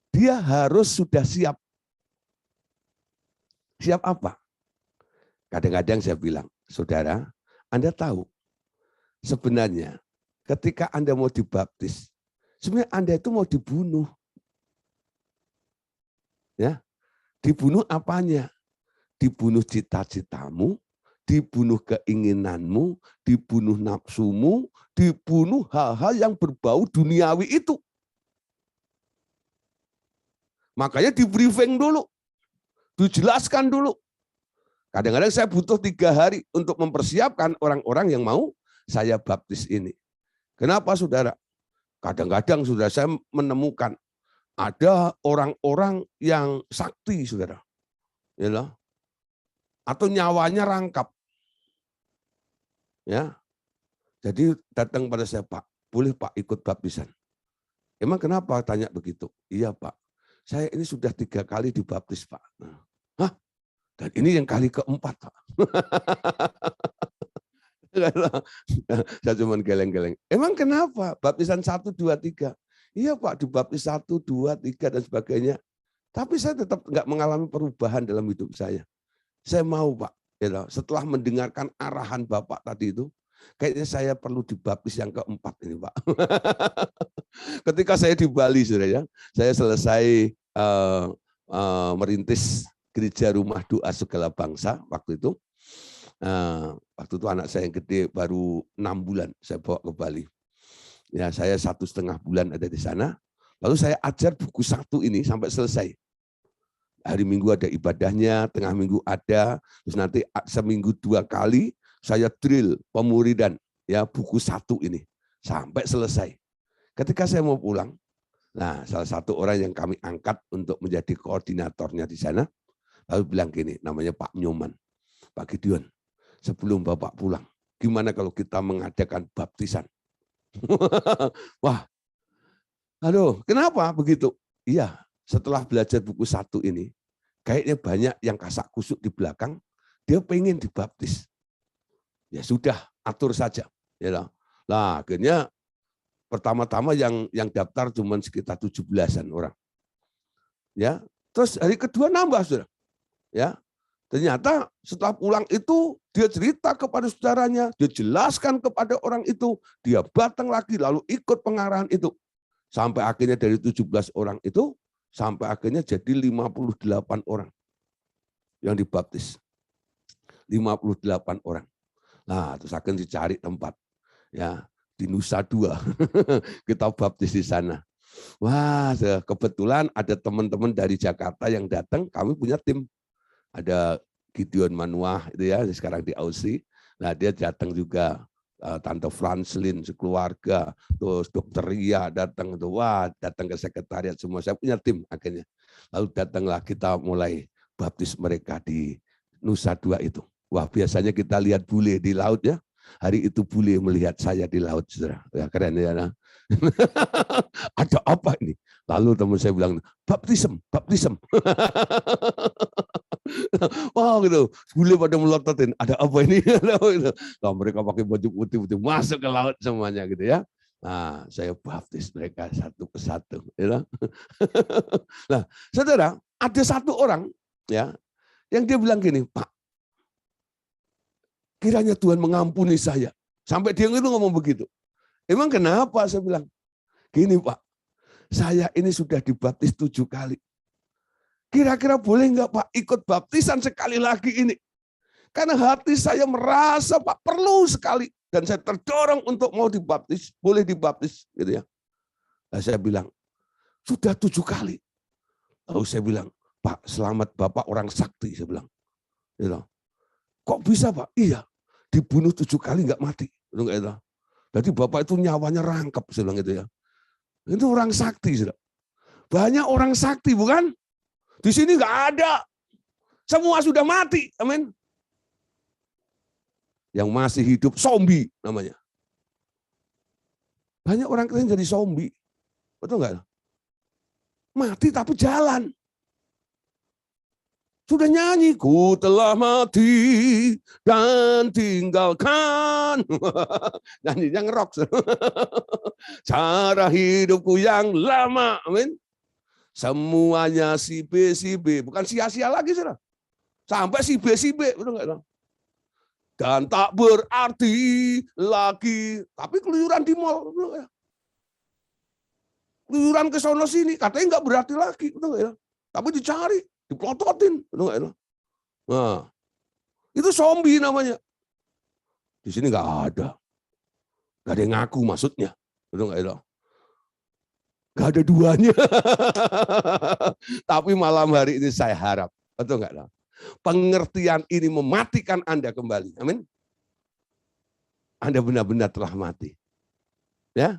dia harus sudah siap. Siap apa? Kadang-kadang saya bilang, saudara, Anda tahu sebenarnya ketika Anda mau dibaptis, sebenarnya Anda itu mau dibunuh. Ya, dibunuh apanya? Dibunuh cita-citamu, dibunuh keinginanmu, dibunuh nafsumu, dibunuh hal-hal yang berbau duniawi itu. Makanya di briefing dulu, dijelaskan dulu. Kadang-kadang saya butuh 3 hari untuk mempersiapkan orang-orang yang mau saya baptis ini. Kenapa saudara? Kadang-kadang sudah saya menemukan ada orang-orang yang sakti, saudara, ya, atau nyawanya rangkap, ya. Jadi datang pada saya, Pak, boleh Pak ikut baptisan? Emang kenapa? Tanya begitu. Iya Pak, saya ini sudah 3 kali dibaptis Pak. Hah? Dan ini yang kali keempat Pak. Saya cuma geleng-geleng. Emang kenapa? Baptisan 1, 2, 3. Iya Pak, dibaptis 1, 2, 3 dan sebagainya. Tapi saya tetap nggak mengalami perubahan dalam hidup saya. Saya mau Pak, setelah mendengarkan arahan Bapak tadi itu, kayaknya saya perlu dibaptis yang keempat ini Pak. Ketika saya di Bali, saudara ya, saya selesai merintis gereja rumah doa segala bangsa waktu itu. Waktu itu anak saya yang gede baru 6 bulan saya bawa ke Bali. Ya, saya 1,5 bulan ada di sana. Lalu saya ajar buku 1 ini sampai selesai. Hari Minggu ada ibadahnya, tengah minggu ada, terus nanti seminggu 2 kali saya drill pemuridan ya buku 1 ini sampai selesai. Ketika saya mau pulang, nah salah satu orang yang kami angkat untuk menjadi koordinatornya di sana, lalu bilang gini, namanya Pak Nyoman, Pak Gideon, sebelum Bapak pulang, gimana kalau kita mengadakan baptisan? Wah, aduh, kenapa begitu? Iya, setelah belajar buku 1 ini, kayaknya banyak yang kasak kusuk di belakang, dia pengen dibaptis. Ya sudah, atur saja. Ya, lah, akhirnya pertama-tama yang daftar cuma sekitar 17-an orang. Ya, terus hari kedua nambah sudah. Ya, ternyata setelah pulang itu dia cerita kepada saudaranya, dia jelaskan kepada orang itu, dia datang lagi lalu ikut pengarahan itu. Sampai akhirnya dari 17 orang itu sampai akhirnya jadi 58 orang yang dibaptis. 58 orang. Nah, terus akan dicari tempat. Ya, di Nusa Dua. Kita baptis di sana. Wah, kebetulan ada teman-teman dari Jakarta yang datang, kami punya tim. Ada Gideon Manuah itu ya, sekarang di Aussie. Nah, dia datang juga. Tante Franslin sekeluarga, terus Dokter Ria datang, datang ke sekretariat semua. Saya punya tim akhirnya. Lalu datanglah kita mulai baptis mereka di Nusa Dua itu. Wah, biasanya kita lihat bule di laut ya. Hari itu bule melihat saya di laut, saudara. Ya, keren ya. Nah. Ada apa ini? Lalu teman saya bilang, baptism. Wah gitu, bule pada melototin, ada apa ini? Nah, mereka pakai baju putih-putih masuk ke laut semuanya gitu ya. Nah, saya baptis mereka satu persatu. Ya. Nah, saudara, ada satu orang ya yang dia bilang gini, Pak, kiranya Tuhan mengampuni saya. Sampai dia itu ngomong begitu. Emang kenapa? Saya bilang, gini Pak, saya ini sudah dibaptis 7 kali. Kira-kira boleh nggak Pak ikut baptisan sekali lagi ini? Karena hati saya merasa Pak perlu sekali. Dan saya terdorong untuk mau dibaptis, boleh dibaptis. Gitu ya. Nah, saya bilang, sudah 7 kali. Lalu saya bilang, Pak selamat Bapak orang sakti. Saya bilang, gitu. Kok bisa Pak? Iya, dibunuh 7 kali nggak mati. Gitu. Jadi Bapak itu nyawanya rangkap. Saya bilang gitu ya. Itu orang sakti. Saudara. Banyak orang sakti bukan? Di sini nggak ada. Semua sudah mati. Amin. Yang masih hidup zombie namanya. Banyak orang Kristen jadi zombie. Betul nggak? Mati tapi jalan. Sudah nyanyi, ku telah mati dan tinggalkan. Nyanyinya ngerok. Cara hidupku yang lama. Amin. Semuanya si B, bukan sia-sia lagi, saudara. Sampai si B, betul nggak? Dan tak berarti lagi, tapi keluyuran di mall, betul nggak? Keluyuran ke sono sini, katanya nggak berarti lagi, betul nggak? Tapi dicari, dipelototin, betul nggak? Nah, itu zombie namanya. Di sini nggak ada yang ngaku maksudnya, betul nggak? Gak ada duanya. Tapi malam hari ini saya harap, betul nggak? Pengertian ini mematikan Anda kembali. Amin. Anda benar-benar telah mati. Ya,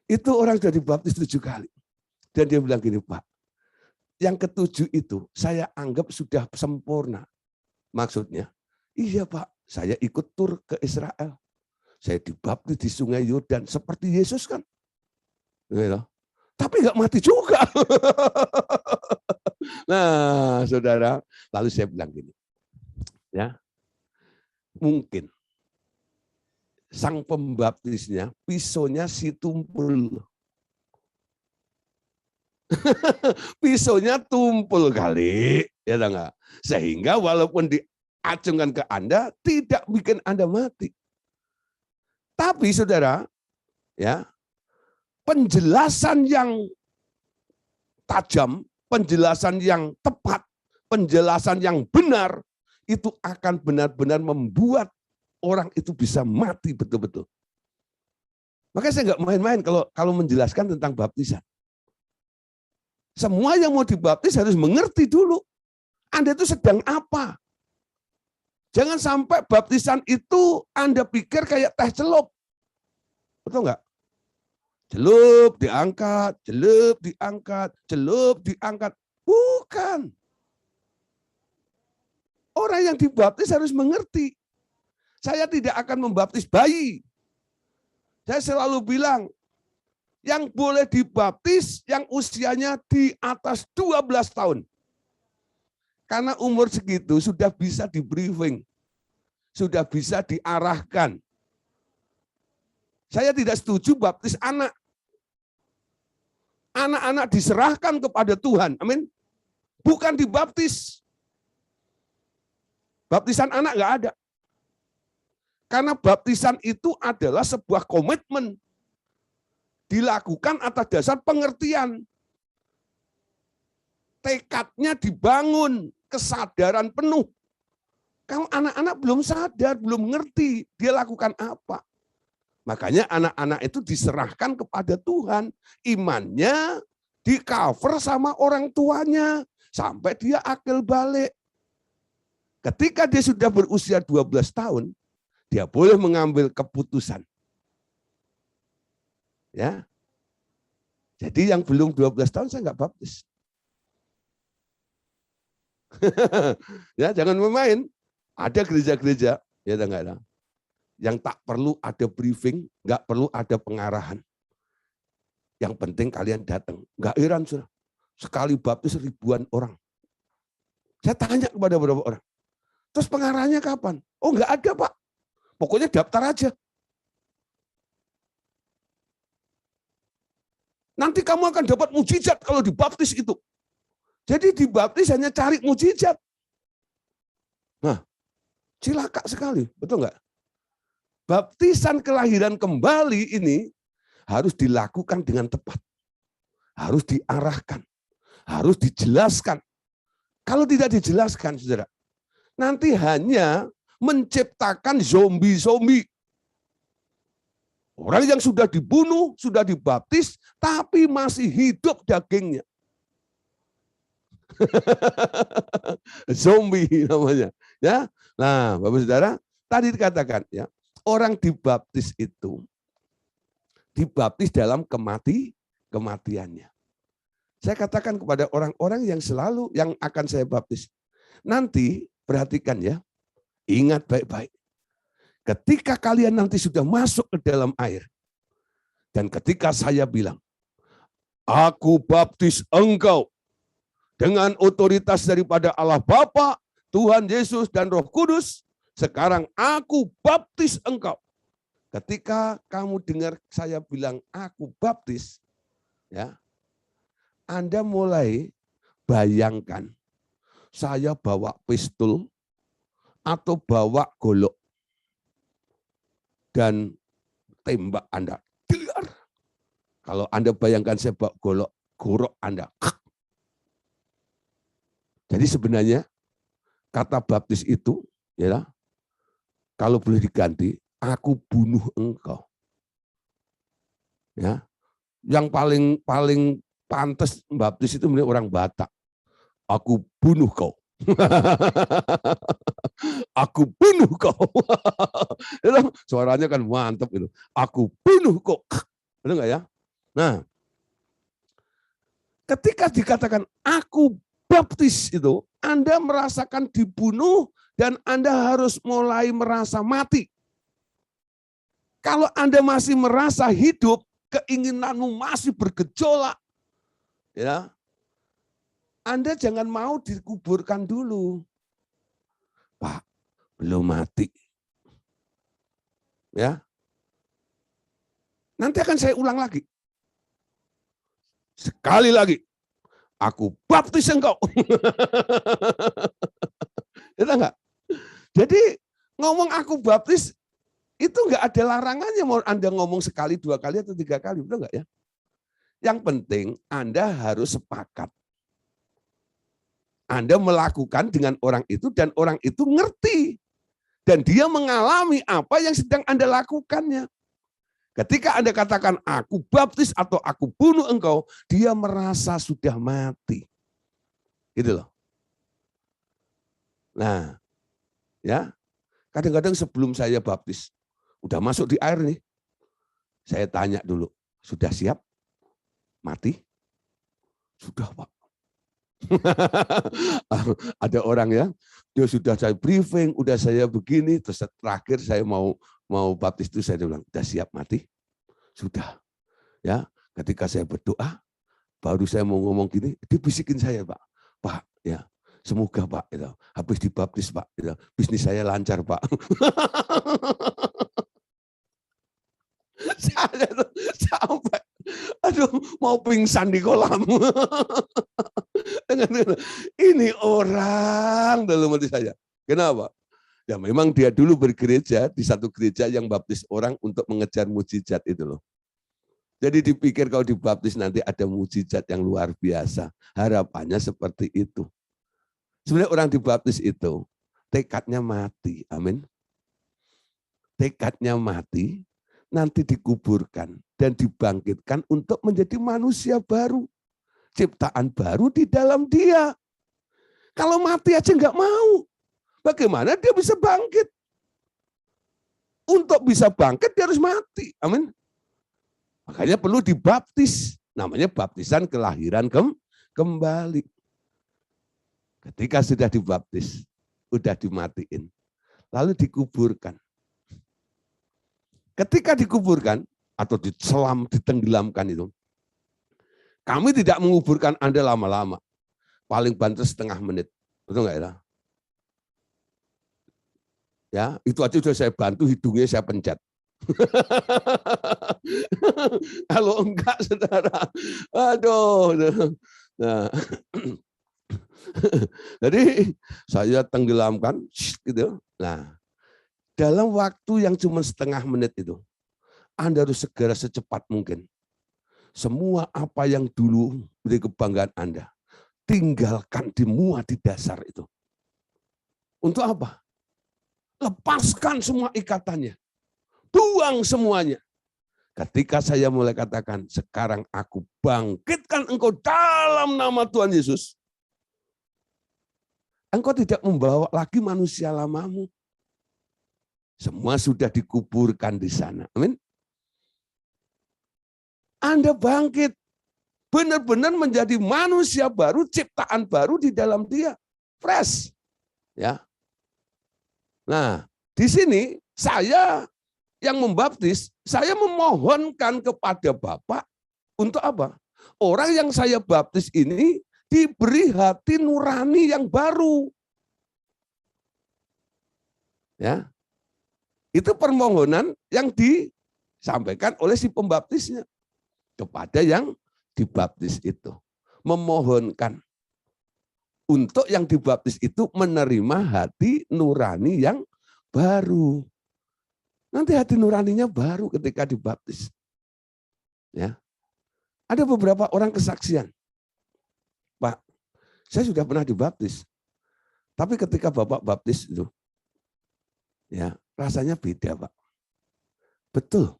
itu orang sudah dibaptis 7 kali. Dan dia bilang gini, Pak, yang ke-7 itu saya anggap sudah sempurna. Maksudnya, iya Pak, saya ikut tur ke Israel. Saya dibaptis di Sungai Yordan seperti Yesus kan. Gitu. Tapi nggak mati juga. Nah, saudara, lalu saya bilang gini, ya, mungkin sang pembaptisnya pisaunya si tumpul. Pisaunya tumpul kali, ya enggak? Sehingga walaupun diacungkan ke Anda, tidak bikin Anda mati. Tapi saudara, ya, penjelasan yang tajam, penjelasan yang tepat, penjelasan yang benar, itu akan benar-benar membuat orang itu bisa mati betul-betul. Makanya saya nggak main-main kalau menjelaskan tentang baptisan. Semua yang mau dibaptis harus mengerti dulu. Anda itu sedang apa? Jangan sampai baptisan itu Anda pikir kayak teh celup. Betul nggak? Celup diangkat, celup diangkat, celup diangkat. Bukan. Orang yang dibaptis harus mengerti. Saya tidak akan membaptis bayi. Saya selalu bilang, yang boleh dibaptis yang usianya di atas 12 tahun. Karena umur segitu sudah bisa di briefing. Sudah bisa diarahkan. Saya tidak setuju baptis anak. Anak-anak diserahkan kepada Tuhan. Amin. Bukan dibaptis. Baptisan anak nggak ada. Karena baptisan itu adalah sebuah komitmen. Dilakukan atas dasar pengertian. Tekadnya dibangun, kesadaran penuh. Kalau anak-anak belum sadar, belum ngerti, dia lakukan apa. Makanya anak-anak itu diserahkan kepada Tuhan. Imannya di cover sama orang tuanya. Sampai dia akil balik. Ketika dia sudah berusia 12 tahun, dia boleh mengambil keputusan. Ya. Jadi yang belum 12 tahun saya nggak baptis. Ya, jangan bermain. Ada gereja-gereja, ya enggak ada, yang tak perlu ada briefing, nggak perlu ada pengarahan. Yang penting kalian datang. Nggak heran, saudara. Sekali baptis ribuan orang. Saya tanya kepada beberapa orang, terus pengarahnya kapan? Oh, nggak ada, Pak. Pokoknya daftar aja. Nanti kamu akan dapat mujizat kalau dibaptis itu. Jadi dibaptis hanya cari mujizat. Nah, cilaka sekali, betul nggak? Baptisan kelahiran kembali ini harus dilakukan dengan tepat. Harus diarahkan. Harus dijelaskan. Kalau tidak dijelaskan, saudara, nanti hanya menciptakan zombie-zombie. Orang yang sudah dibunuh, sudah dibaptis, tapi masih hidup dagingnya. Zombie namanya, ya. Nah, Bapak Saudara, tadi dikatakan ya, orang dibaptis itu dibaptis dalam kematiannya. Saya katakan kepada orang-orang yang selalu yang akan saya baptis, nanti perhatikan ya, ingat baik-baik. Ketika kalian nanti sudah masuk ke dalam air, dan ketika saya bilang, aku baptis engkau dengan otoritas daripada Allah Bapa, Tuhan Yesus, dan Roh Kudus, sekarang aku baptis engkau. Ketika kamu dengar saya bilang aku baptis, ya, Anda mulai bayangkan saya bawa pistol atau bawa golok dan tembak Anda. Kalau Anda bayangkan saya bawa golok, gorok Anda. Jadi sebenarnya kata baptis itu, ya, kalau boleh diganti, aku bunuh engkau. Ya, yang paling pantas baptis itu orang Batak. Aku bunuh kau. Aku bunuh kau. Suaranya kan mantap itu. Aku bunuh kau. Benar nggak ya? Nah, ketika dikatakan aku baptis itu, Anda merasakan dibunuh dan Anda harus mulai merasa mati. Kalau Anda masih merasa hidup, keinginanmu masih bergejolak, ya, Anda jangan mau dikuburkan dulu. Pak, belum mati. Ya. Nanti akan saya ulang lagi. Sekali lagi. Aku baptis engkau. Itu enggak? Jadi ngomong aku baptis itu enggak ada larangannya mau Anda ngomong sekali, 2 kali atau 3 kali, betul enggak ya? Yang penting Anda harus sepakat. Anda melakukan dengan orang itu dan orang itu ngerti. Dan dia mengalami apa yang sedang Anda lakukannya. Ketika Anda katakan aku baptis atau aku bunuh engkau, dia merasa sudah mati. Gitu loh. Nah, ya, kadang-kadang sebelum saya baptis, udah masuk di air nih, saya tanya dulu, sudah siap mati? Sudah, Pak. Ada orang ya, dia sudah saya briefing, udah saya begini, terus terakhir saya mau baptis itu saya bilang, udah siap mati? Sudah. Ya, ketika saya berdoa, baru saya mau ngomong gini, dibisikin saya, Pak. Pak, ya, semoga Pak, itu, habis dibaptis Pak, itu, bisnis saya lancar Pak. Saya tuh sampai, aduh, mau pingsan di kolam. Ini orang dalam hati saya. Kenapa? Ya memang dia dulu bergereja di satu gereja yang baptis orang untuk mengejar mujizat itu loh. Jadi dipikir kalau dibaptis nanti ada mujizat yang luar biasa. Harapannya seperti itu. Sebenarnya orang dibaptis itu tekadnya mati. Amin. Tekadnya mati, nanti dikuburkan dan dibangkitkan untuk menjadi manusia baru. Ciptaan baru di dalam dia. Kalau mati aja nggak mau, bagaimana dia bisa bangkit? untuk bisa bangkit dia harus mati. Amin. Makanya perlu dibaptis. Namanya baptisan kelahiran kembali. Ketika sudah dibaptis, sudah dimatiin, lalu dikuburkan. Ketika dikuburkan atau ditenggelamkan itu, kami tidak menguburkan Anda lama-lama. Paling banter setengah menit. Betul nggak ya? Ya, itu aja sudah saya bantu, hidungnya saya pencet. Kalau enggak, saudara, aduh. Nah, jadi saya tenggelamkan, gitu. Nah, dalam waktu yang cuma setengah menit itu, Anda harus segera secepat mungkin. Semua apa yang dulu menjadi kebanggaan Anda, tinggalkan dimuat di dasar itu. Untuk apa? Lepaskan semua ikatannya. Buang semuanya. Ketika saya mulai katakan, sekarang aku bangkitkan engkau dalam nama Tuhan Yesus. Engkau tidak membawa lagi manusia lamamu. Semua sudah dikuburkan di sana. Amin. Anda bangkit. Benar-benar menjadi manusia baru, ciptaan baru di dalam dia. Fresh. Ya. Nah, di sini saya yang membaptis, saya memohonkan kepada Bapak untuk apa? Orang yang saya baptis ini diberi hati nurani yang baru. Ya. Itu permohonan yang disampaikan oleh si pembaptisnya kepada yang dibaptis itu. Memohonkan untuk yang dibaptis itu menerima hati nurani yang baru. Nanti hati nuraninya baru ketika dibaptis. Ya. Ada beberapa orang kesaksian. Pak, saya sudah pernah dibaptis. Tapi ketika Bapak baptis itu, ya rasanya beda, Pak. Betul.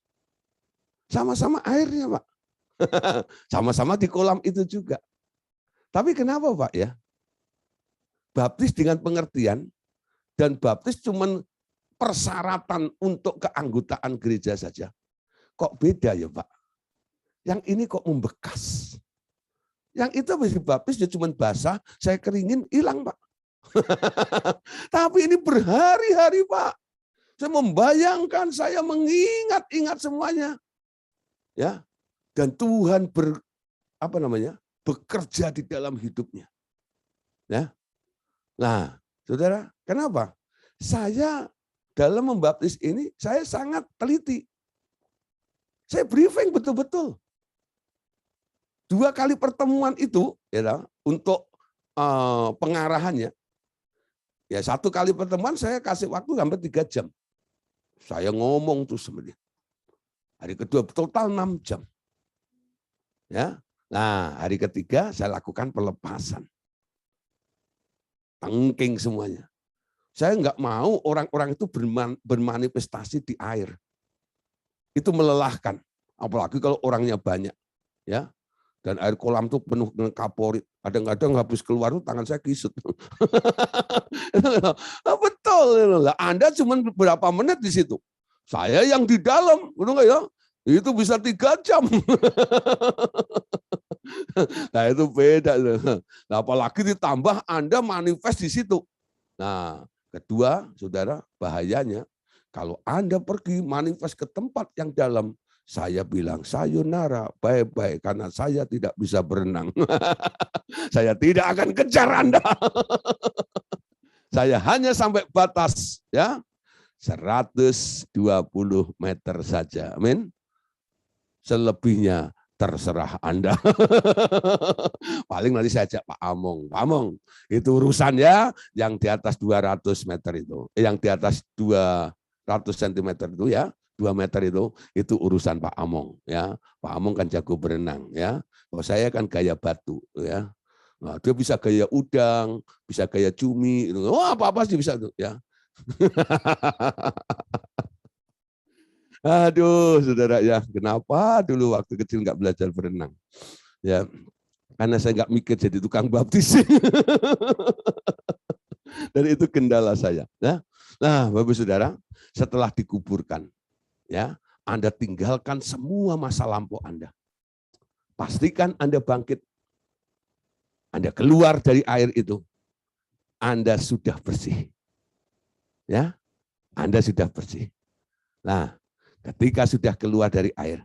Sama-sama airnya, Pak. Sama-sama di kolam itu juga. Tapi kenapa, Pak, ya? Baptis dengan pengertian dan baptis cuman persyaratan untuk keanggotaan gereja saja. Kok beda ya, Pak? Yang ini kok membekas. Yang itu habis dibaptis dia cuman basah, saya keringin, hilang, Pak. Tapi ini berhari-hari, Pak. Saya membayangkan, saya mengingat-ingat semuanya. Ya. Dan Tuhan bekerja di dalam hidupnya. Ya. Nah, saudara, kenapa? Saya dalam membaptis ini, saya sangat teliti. Saya briefing betul-betul. 2 kali pertemuan itu, ya, untuk pengarahannya, ya 1 kali pertemuan saya kasih waktu sampai 3 jam. Saya ngomong tuh sebenarnya. Hari kedua total 6 jam. Ya, nah hari ketiga saya lakukan pelepasan. Tengking semuanya. Saya nggak mau orang-orang itu bermanifestasi di air. Itu melelahkan. Apalagi kalau orangnya banyak. Ya. Dan air kolam itu penuh dengan kaporit. Kadang-kadang habis keluar itu tangan saya kisut. Betul. Anda cuma berapa menit di situ. Saya yang di dalam. Betul nggak ya? Itu bisa 3 jam. Nah itu beda. Nah, apalagi ditambah Anda manifest di situ. Nah, kedua, saudara, bahayanya kalau Anda pergi manifest ke tempat yang dalam, saya bilang sayonara, bye-bye, karena saya tidak bisa berenang. Saya tidak akan kejar Anda. Saya hanya sampai batas ya 120 meter saja. Amin. Selebihnya terserah Anda. Paling nanti saya ajak Pak Among. Pak Among, itu urusan ya yang di atas 200 meter itu. Yang di atas 200 cm itu ya, 2 meter itu urusan Pak Among ya. Pak Among kan jago berenang ya. Kalau saya kan gaya batu ya. Nah, dia bisa gaya udang, bisa gaya cumi, wah apa-apa sih bisa tuh ya. Aduh, saudara ya, kenapa dulu waktu kecil nggak belajar berenang? Ya, karena saya nggak mikir jadi tukang baptis. Dan itu kendala saya. Ya. Nah, Bapak Saudara, setelah dikuburkan, ya, Anda tinggalkan semua masa lampau Anda. Pastikan Anda bangkit. Anda keluar dari air itu. Anda sudah bersih. Ya, Anda sudah bersih. Nah, ketika sudah keluar dari air,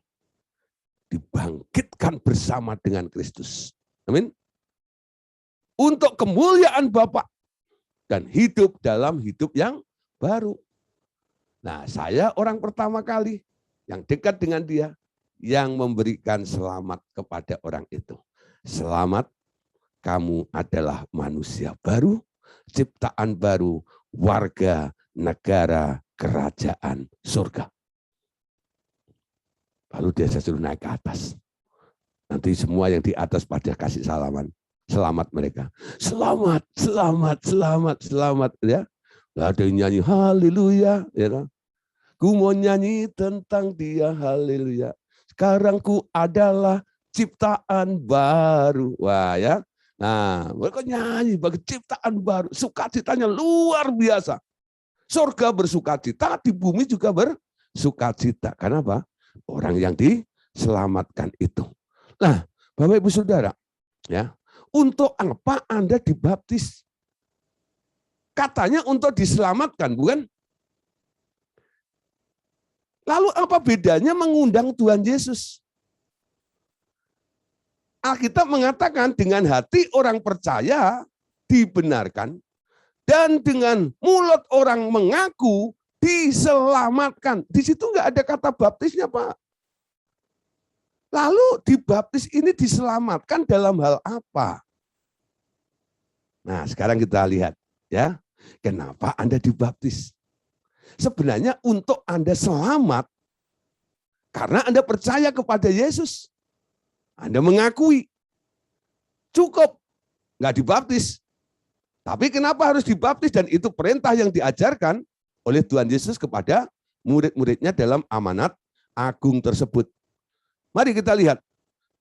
dibangkitkan bersama dengan Kristus. Amin. Untuk kemuliaan Bapa dan hidup dalam hidup yang baru. Nah, saya orang pertama kali yang dekat dengan dia, yang memberikan selamat kepada orang itu. Selamat, kamu adalah manusia baru, ciptaan baru, warga negara kerajaan surga. Lalu dia suruh naik ke atas. Nanti semua yang di atas pada kasih salaman. Selamat mereka. Selamat, selamat, selamat, selamat. Ya. Ada yang nyanyi haleluya. Ya. Ku mau nyanyi tentang dia, haleluya. Sekarang ku adalah ciptaan baru. Wah ya. Nah, mereka nyanyi bagi ciptaan baru. Sukacitanya luar biasa. Surga bersukacita, di bumi juga bersukacita. Kenapa? Orang yang diselamatkan itu. Nah, Bapak Ibu Saudara, ya, untuk apa Anda dibaptis? Katanya untuk diselamatkan, bukan? Lalu apa bedanya mengundang Tuhan Yesus? Alkitab mengatakan dengan hati orang percaya dibenarkan dan dengan mulut orang mengaku diselamatkan. Di situ nggak ada kata baptisnya, Pak. Lalu dibaptis ini diselamatkan dalam hal apa? Nah, sekarang kita lihat ya. Kenapa Anda dibaptis? Sebenarnya untuk Anda selamat karena Anda percaya kepada Yesus. Anda mengakui. Cukup nggak dibaptis. Tapi kenapa harus dibaptis? Dan itu perintah yang diajarkan oleh Tuhan Yesus kepada murid-muridnya dalam amanat agung tersebut. Mari kita lihat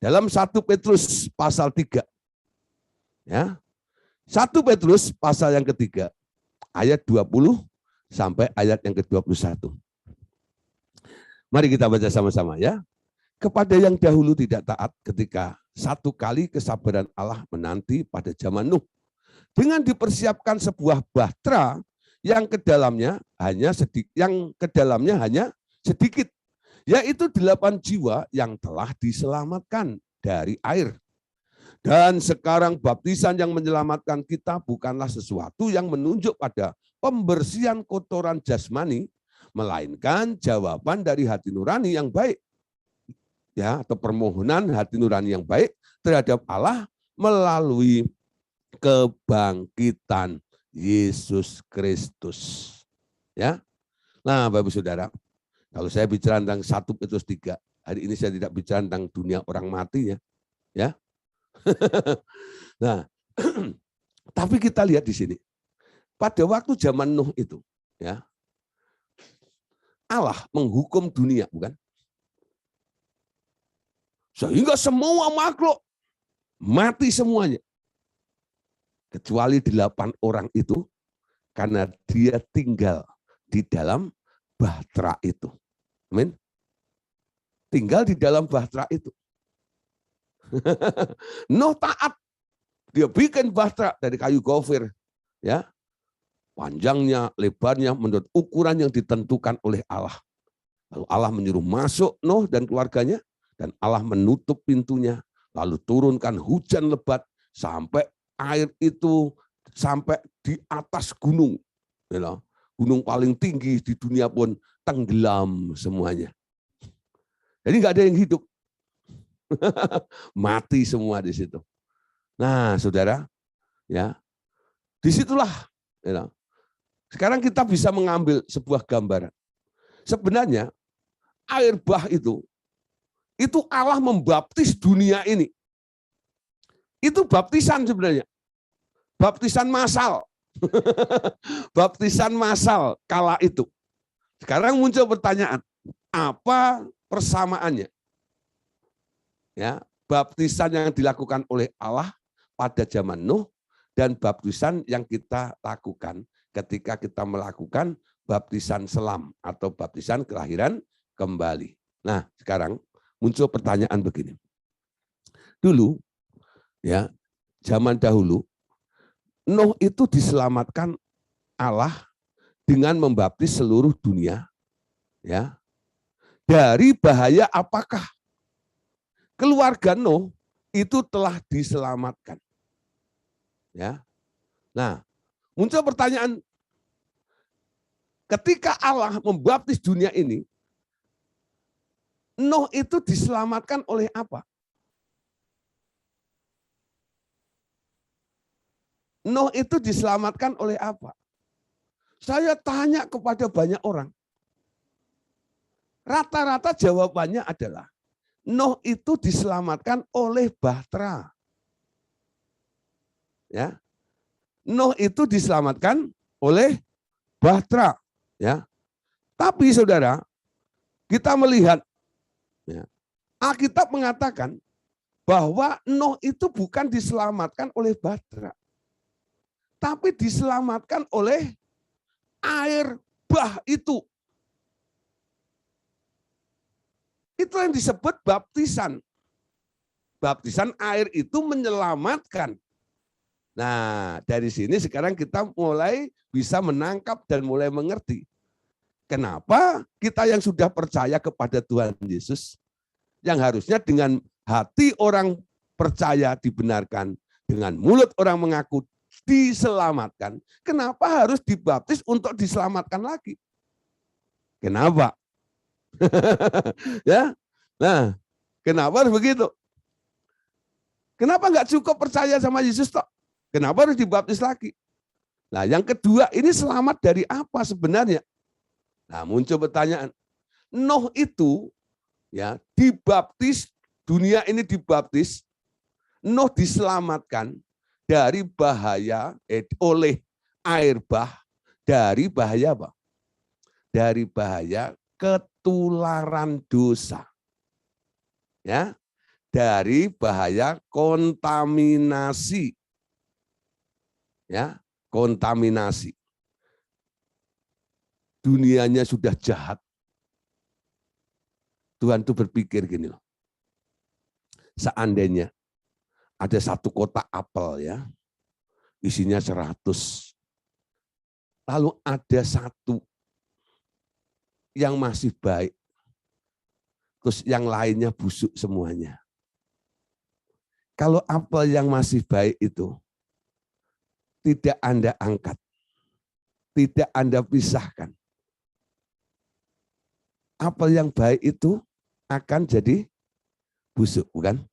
dalam 1 Petrus pasal 3. Ya. 1 Petrus pasal yang ketiga, ayat 20 sampai ayat yang ke-21. Mari kita baca sama-sama ya. Kepada yang dahulu tidak taat ketika satu kali kesabaran Allah menanti pada zaman Nuh. Dengan dipersiapkan sebuah bahtera yang kedalamnya hanya sedikit, yaitu 8 jiwa yang telah diselamatkan dari air. Dan sekarang baptisan yang menyelamatkan kita bukanlah sesuatu yang menunjuk pada pembersihan kotoran jasmani, melainkan jawaban dari hati nurani yang baik. Ya, atau permohonan hati nurani yang baik terhadap Allah melalui kebangkitan Yesus Kristus. Ya. Nah, Bapak Saudara, kalau saya bicara tentang 1 Petrus 3, hari ini saya tidak bicara tentang dunia orang mati ya. Nah, tapi kita lihat di sini. Pada waktu zaman Nuh itu, ya, Allah menghukum dunia, bukan? Sehingga semua makhluk mati semuanya. Kecuali 8 orang itu, karena dia tinggal di dalam bahtera itu. Amin. Tinggal di dalam bahtera itu. Nuh taat. Dia bikin bahtera dari kayu gofir. Ya. Panjangnya, lebarnya menurut ukuran yang ditentukan oleh Allah. Lalu Allah menyuruh masuk Nuh dan keluarganya. Dan Allah menutup pintunya. Lalu turunkan hujan lebat sampai air itu sampai di atas gunung. Gunung paling tinggi di dunia pun tenggelam semuanya. Jadi nggak ada yang hidup. Mati semua di situ. Nah, saudara, ya, disitulah. Ya, sekarang kita bisa mengambil sebuah gambaran. Sebenarnya air bah itu Allah membaptis dunia ini. Itu baptisan sebenarnya. Baptisan massal. Baptisan massal kala itu. Sekarang muncul pertanyaan, apa persamaannya? Ya, baptisan yang dilakukan oleh Allah pada zaman Nuh dan baptisan yang kita lakukan ketika kita melakukan baptisan selam atau baptisan kelahiran kembali. Nah, sekarang muncul pertanyaan begini. Dulu, ya, zaman dahulu, Nuh itu diselamatkan Allah dengan membaptis seluruh dunia, ya. Dari bahaya apakah? Keluarga Nuh itu telah diselamatkan. Ya. Nah, muncul pertanyaan, ketika Allah membaptis dunia ini, Nuh itu diselamatkan oleh apa? Nuh itu diselamatkan oleh apa? Saya tanya kepada banyak orang. Rata-rata jawabannya adalah Nuh itu diselamatkan oleh bahtera. Ya. Nuh itu diselamatkan oleh bahtera. Ya. Tapi saudara, kita melihat, ya, Alkitab mengatakan bahwa Nuh itu bukan diselamatkan oleh bahtera, tapi diselamatkan oleh air bah itu. Itu yang disebut baptisan. Baptisan air itu menyelamatkan. Nah, dari sini sekarang kita mulai bisa menangkap dan mulai mengerti. Kenapa kita yang sudah percaya kepada Tuhan Yesus, yang harusnya dengan hati orang percaya dibenarkan, dengan mulut orang mengaku diselamatkan, kenapa harus dibaptis untuk diselamatkan lagi? Kenapa? Ya, nah, kenapa harus begitu? Kenapa nggak cukup percaya sama Yesus toh? Kenapa harus dibaptis lagi? Nah, yang kedua, ini selamat dari apa sebenarnya? Nah, muncul pertanyaan. Nuh itu, ya, dibaptis, dunia ini dibaptis, Nuh diselamatkan dari bahaya oleh air bah, dari bahaya apa? Dari bahaya ketularan dosa. Ya, dari bahaya kontaminasi. Ya, kontaminasi. Dunianya sudah jahat. Tuhan tuh berpikir gini loh. Seandainya ada satu kotak apel, ya, isinya 100. Lalu ada satu yang masih baik, terus yang lainnya busuk semuanya. Kalau apel yang masih baik itu tidak Anda angkat, tidak Anda pisahkan, apel yang baik itu akan jadi busuk, bukan?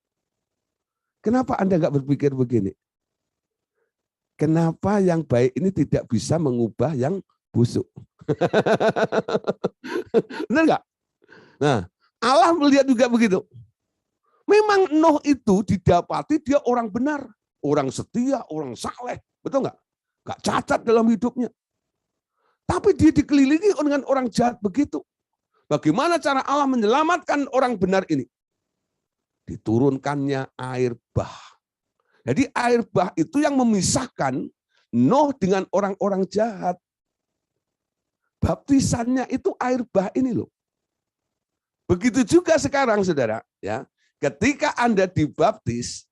Kenapa Anda nggak berpikir begini? Kenapa yang baik ini tidak bisa mengubah yang busuk? Benar nggak? Nah, Allah melihat juga begitu. Memang Nuh itu didapati dia orang benar, orang setia, orang saleh, betul nggak? Nggak cacat dalam hidupnya. Tapi dia dikelilingi dengan orang jahat begitu. Bagaimana cara Allah menyelamatkan orang benar ini? Diturunkannya air bah. Jadi air bah itu yang memisahkan Nuh dengan orang-orang jahat. Baptisannya itu air bah ini loh. Begitu juga sekarang saudara, ya. Ketika Anda dibaptis,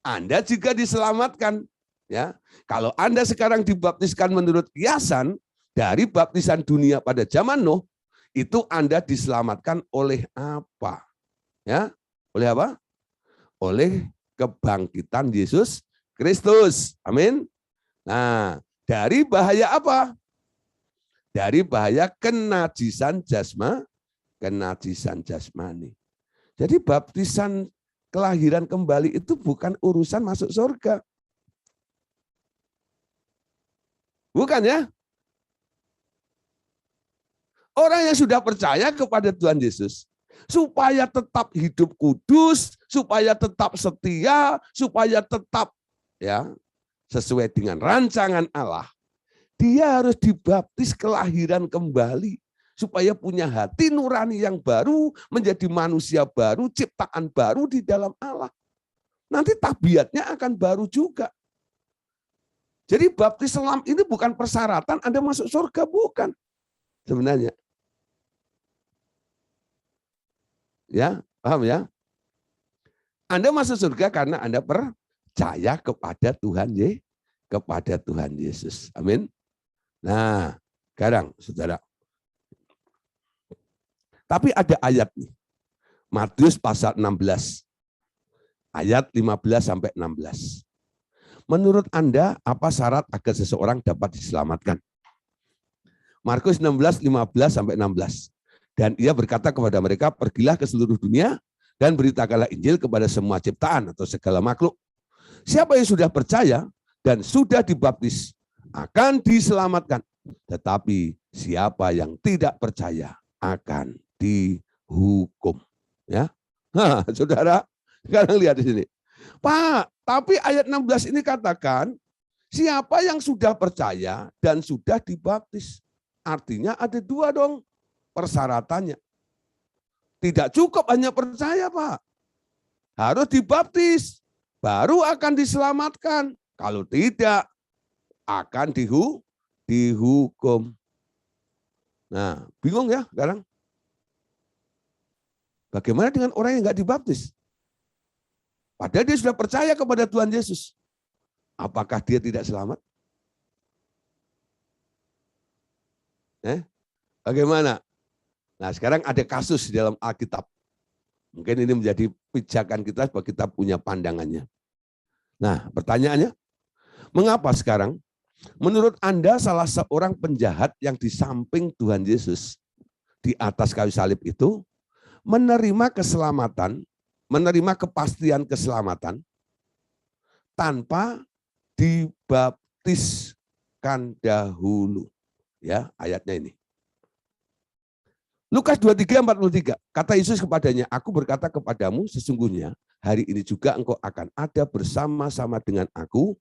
Anda juga diselamatkan, ya. Kalau Anda sekarang dibaptiskan menurut kiasan dari baptisan dunia pada zaman Nuh, itu Anda diselamatkan oleh apa? Ya, oleh apa? Oleh kebangkitan Yesus Kristus. Amin. Nah, dari bahaya apa? Dari bahaya kenajisan jasmani. Jadi baptisan kelahiran kembali itu bukan urusan masuk surga. Bukan, ya? Orang yang sudah percaya kepada Tuhan Yesus, supaya tetap hidup kudus, supaya tetap setia, supaya tetap, ya, sesuai dengan rancangan Allah, dia harus dibaptis kelahiran kembali supaya punya hati nurani yang baru, menjadi manusia baru, ciptaan baru di dalam Allah. Nanti tabiatnya akan baru juga. Jadi baptis selam ini bukan persyaratan Anda masuk surga, bukan. Sebenarnya. Ya, paham ya? Anda masuk surga karena Anda percaya kepada Tuhan Yesus. Amin. Nah, sekarang saudara. Tapi ada ayat nih. Matius pasal 16. Ayat 15 sampai 16. Menurut Anda, apa syarat agar seseorang dapat diselamatkan? Markus 16, 15 sampai 16. Dan ia berkata kepada mereka, pergilah ke seluruh dunia dan beritakanlah Injil kepada semua ciptaan atau segala makhluk. Siapa yang sudah percaya dan sudah dibaptis akan diselamatkan. Tetapi siapa yang tidak percaya akan dihukum. Ya, nah, saudara, sekarang lihat di sini. Pak, tapi ayat 16 ini katakan, siapa yang sudah percaya dan sudah dibaptis. Artinya ada dua dong persyaratannya. Tidak cukup hanya percaya, Pak. Harus dibaptis, baru akan diselamatkan. Kalau tidak, akan dihukum. Nah, bingung ya sekarang? Bagaimana dengan orang yang nggak dibaptis? Padahal dia sudah percaya kepada Tuhan Yesus. Apakah dia tidak selamat? Bagaimana? Nah, sekarang ada kasus di dalam Alkitab. Mungkin ini menjadi pijakan kita supaya kita punya pandangannya. Nah, pertanyaannya, mengapa sekarang menurut Anda salah seorang penjahat yang di samping Tuhan Yesus di atas kayu salib itu menerima keselamatan, menerima kepastian keselamatan tanpa dibaptiskan dahulu? Ya, ayatnya ini. Lukas 23:43, kata Yesus kepadanya, aku berkata kepadamu sesungguhnya hari ini juga engkau akan ada bersama-sama dengan aku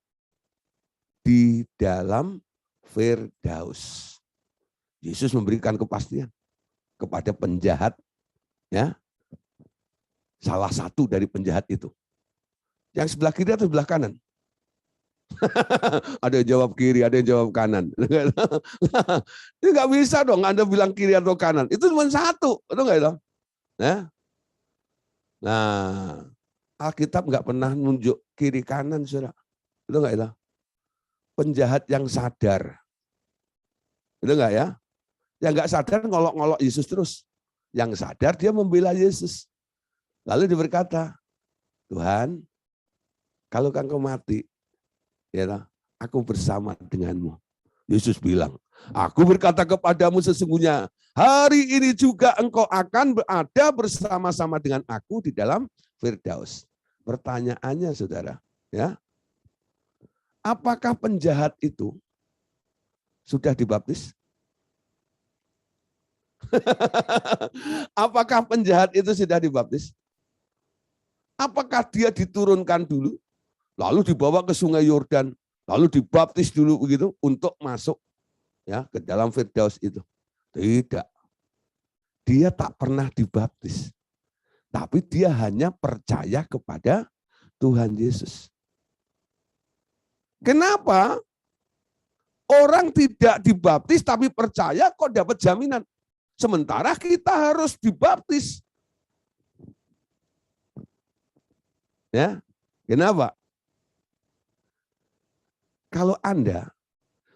di dalam Firdaus. Yesus memberikan kepastian kepada penjahat, ya, salah satu dari penjahat itu. Yang sebelah kiri atau sebelah kanan? Ada yang jawab kiri, ada yang jawab kanan. Ini nggak bisa dong Anda bilang kiri atau kanan. Itu cuma satu, betul nggak itu? Nah, Alkitab nggak pernah nunjuk kiri kanan, saudara. Betul nggak itu? Penjahat yang sadar. Betul nggak ya? Yang nggak sadar ngolok-ngolok Yesus terus. Yang sadar dia membela Yesus. Lalu dia berkata, Tuhan, kalau engkau mati, ya, aku bersama denganmu. Yesus bilang, aku berkata kepadamu sesungguhnya, hari ini juga engkau akan berada bersama-sama dengan aku di dalam Firdaus. Pertanyaannya saudara, ya, apakah penjahat itu sudah dibaptis? Apakah penjahat itu sudah dibaptis? Apakah dia diturunkan dulu, lalu dibawa ke sungai Yordan, lalu dibaptis dulu begitu untuk masuk, ya, ke dalam Firdaus itu? Tidak. Dia tak pernah dibaptis. Tapi dia hanya percaya kepada Tuhan Yesus. Kenapa orang tidak dibaptis tapi percaya kok dapat jaminan? Sementara kita harus dibaptis. Ya, kenapa? Kalau Anda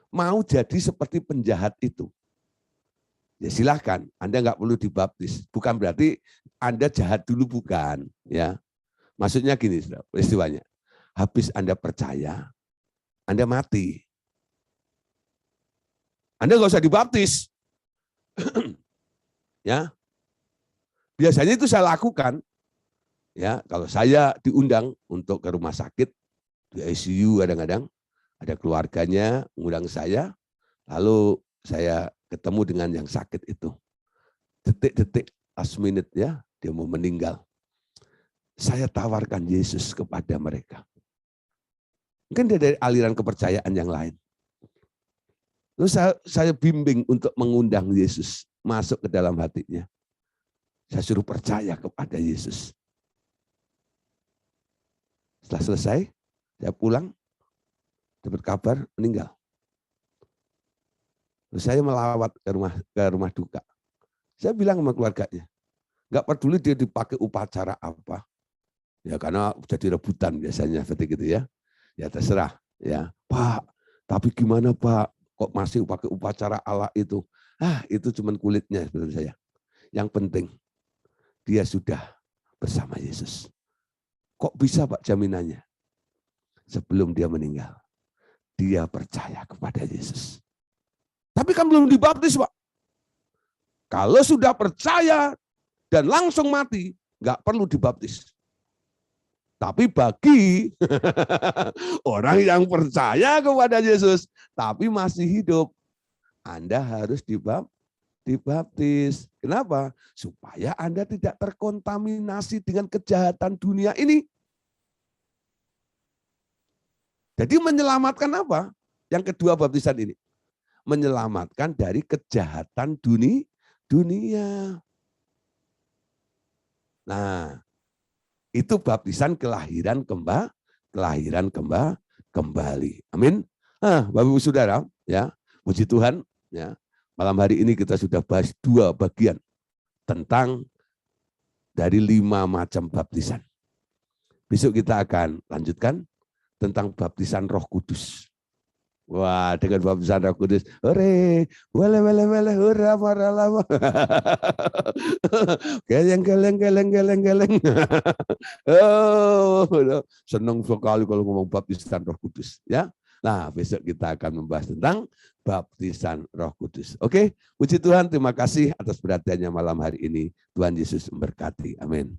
mau jadi seperti penjahat itu, ya silahkan, Anda nggak perlu dibaptis. Bukan berarti Anda jahat dulu, bukan. Ya, maksudnya gini, peristiwanya. Habis Anda percaya, Anda mati. Anda nggak usah dibaptis. Ya, biasanya itu saya lakukan. Ya, kalau saya diundang untuk ke rumah sakit di ICU, kadang-kadang ada keluarganya mengundang saya, lalu saya ketemu dengan yang sakit itu. Detik-detik last minute, ya, dia mau meninggal. Saya tawarkan Yesus kepada mereka. Mungkin dia dari aliran kepercayaan yang lain. Lalu saya bimbing untuk mengundang Yesus masuk ke dalam hatinya. Saya suruh percaya kepada Yesus. Setelah selesai, saya pulang dapat kabar meninggal. Terus saya melawat ke rumah duka. Saya bilang sama keluarganya, nggak peduli dia dipakai upacara apa, ya karena jadi rebutan biasanya seperti gitu ya. Ya terserah, ya Pak. Tapi gimana Pak? Kok masih pakai upacara Allah itu? Itu cuman kulitnya menurut saya. Yang penting dia sudah bersama Yesus. Kok bisa Pak jaminannya? Sebelum dia meninggal, dia percaya kepada Yesus. Tapi kan belum dibaptis Pak. Kalau sudah percaya dan langsung mati, nggak perlu dibaptis. Tapi bagi orang yang percaya kepada Yesus, tapi masih hidup, Anda harus dibaptis. Kenapa? Supaya Anda tidak terkontaminasi dengan kejahatan dunia ini. Jadi menyelamatkan apa? Yang kedua baptisan ini. Menyelamatkan dari kejahatan dunia. Nah, itu baptisan kelahiran kembali. Amin. Bapak Ibu Saudara, ya, puji Tuhan, ya. Malam hari ini kita sudah bahas 2 bagian tentang dari 5 macam baptisan. Besok kita akan lanjutkan tentang baptisan Roh Kudus. Wah, dengan baptisan Roh Kudus, hore, wale, hura, maralama. Geleng. Oh, senang sekali kalau ngomong baptisan Roh Kudus, ya. Nah, besok kita akan membahas tentang baptisan Roh Kudus. Oke, puji Tuhan, terima kasih atas perhatiannya malam hari ini. Tuhan Yesus memberkati. Amin.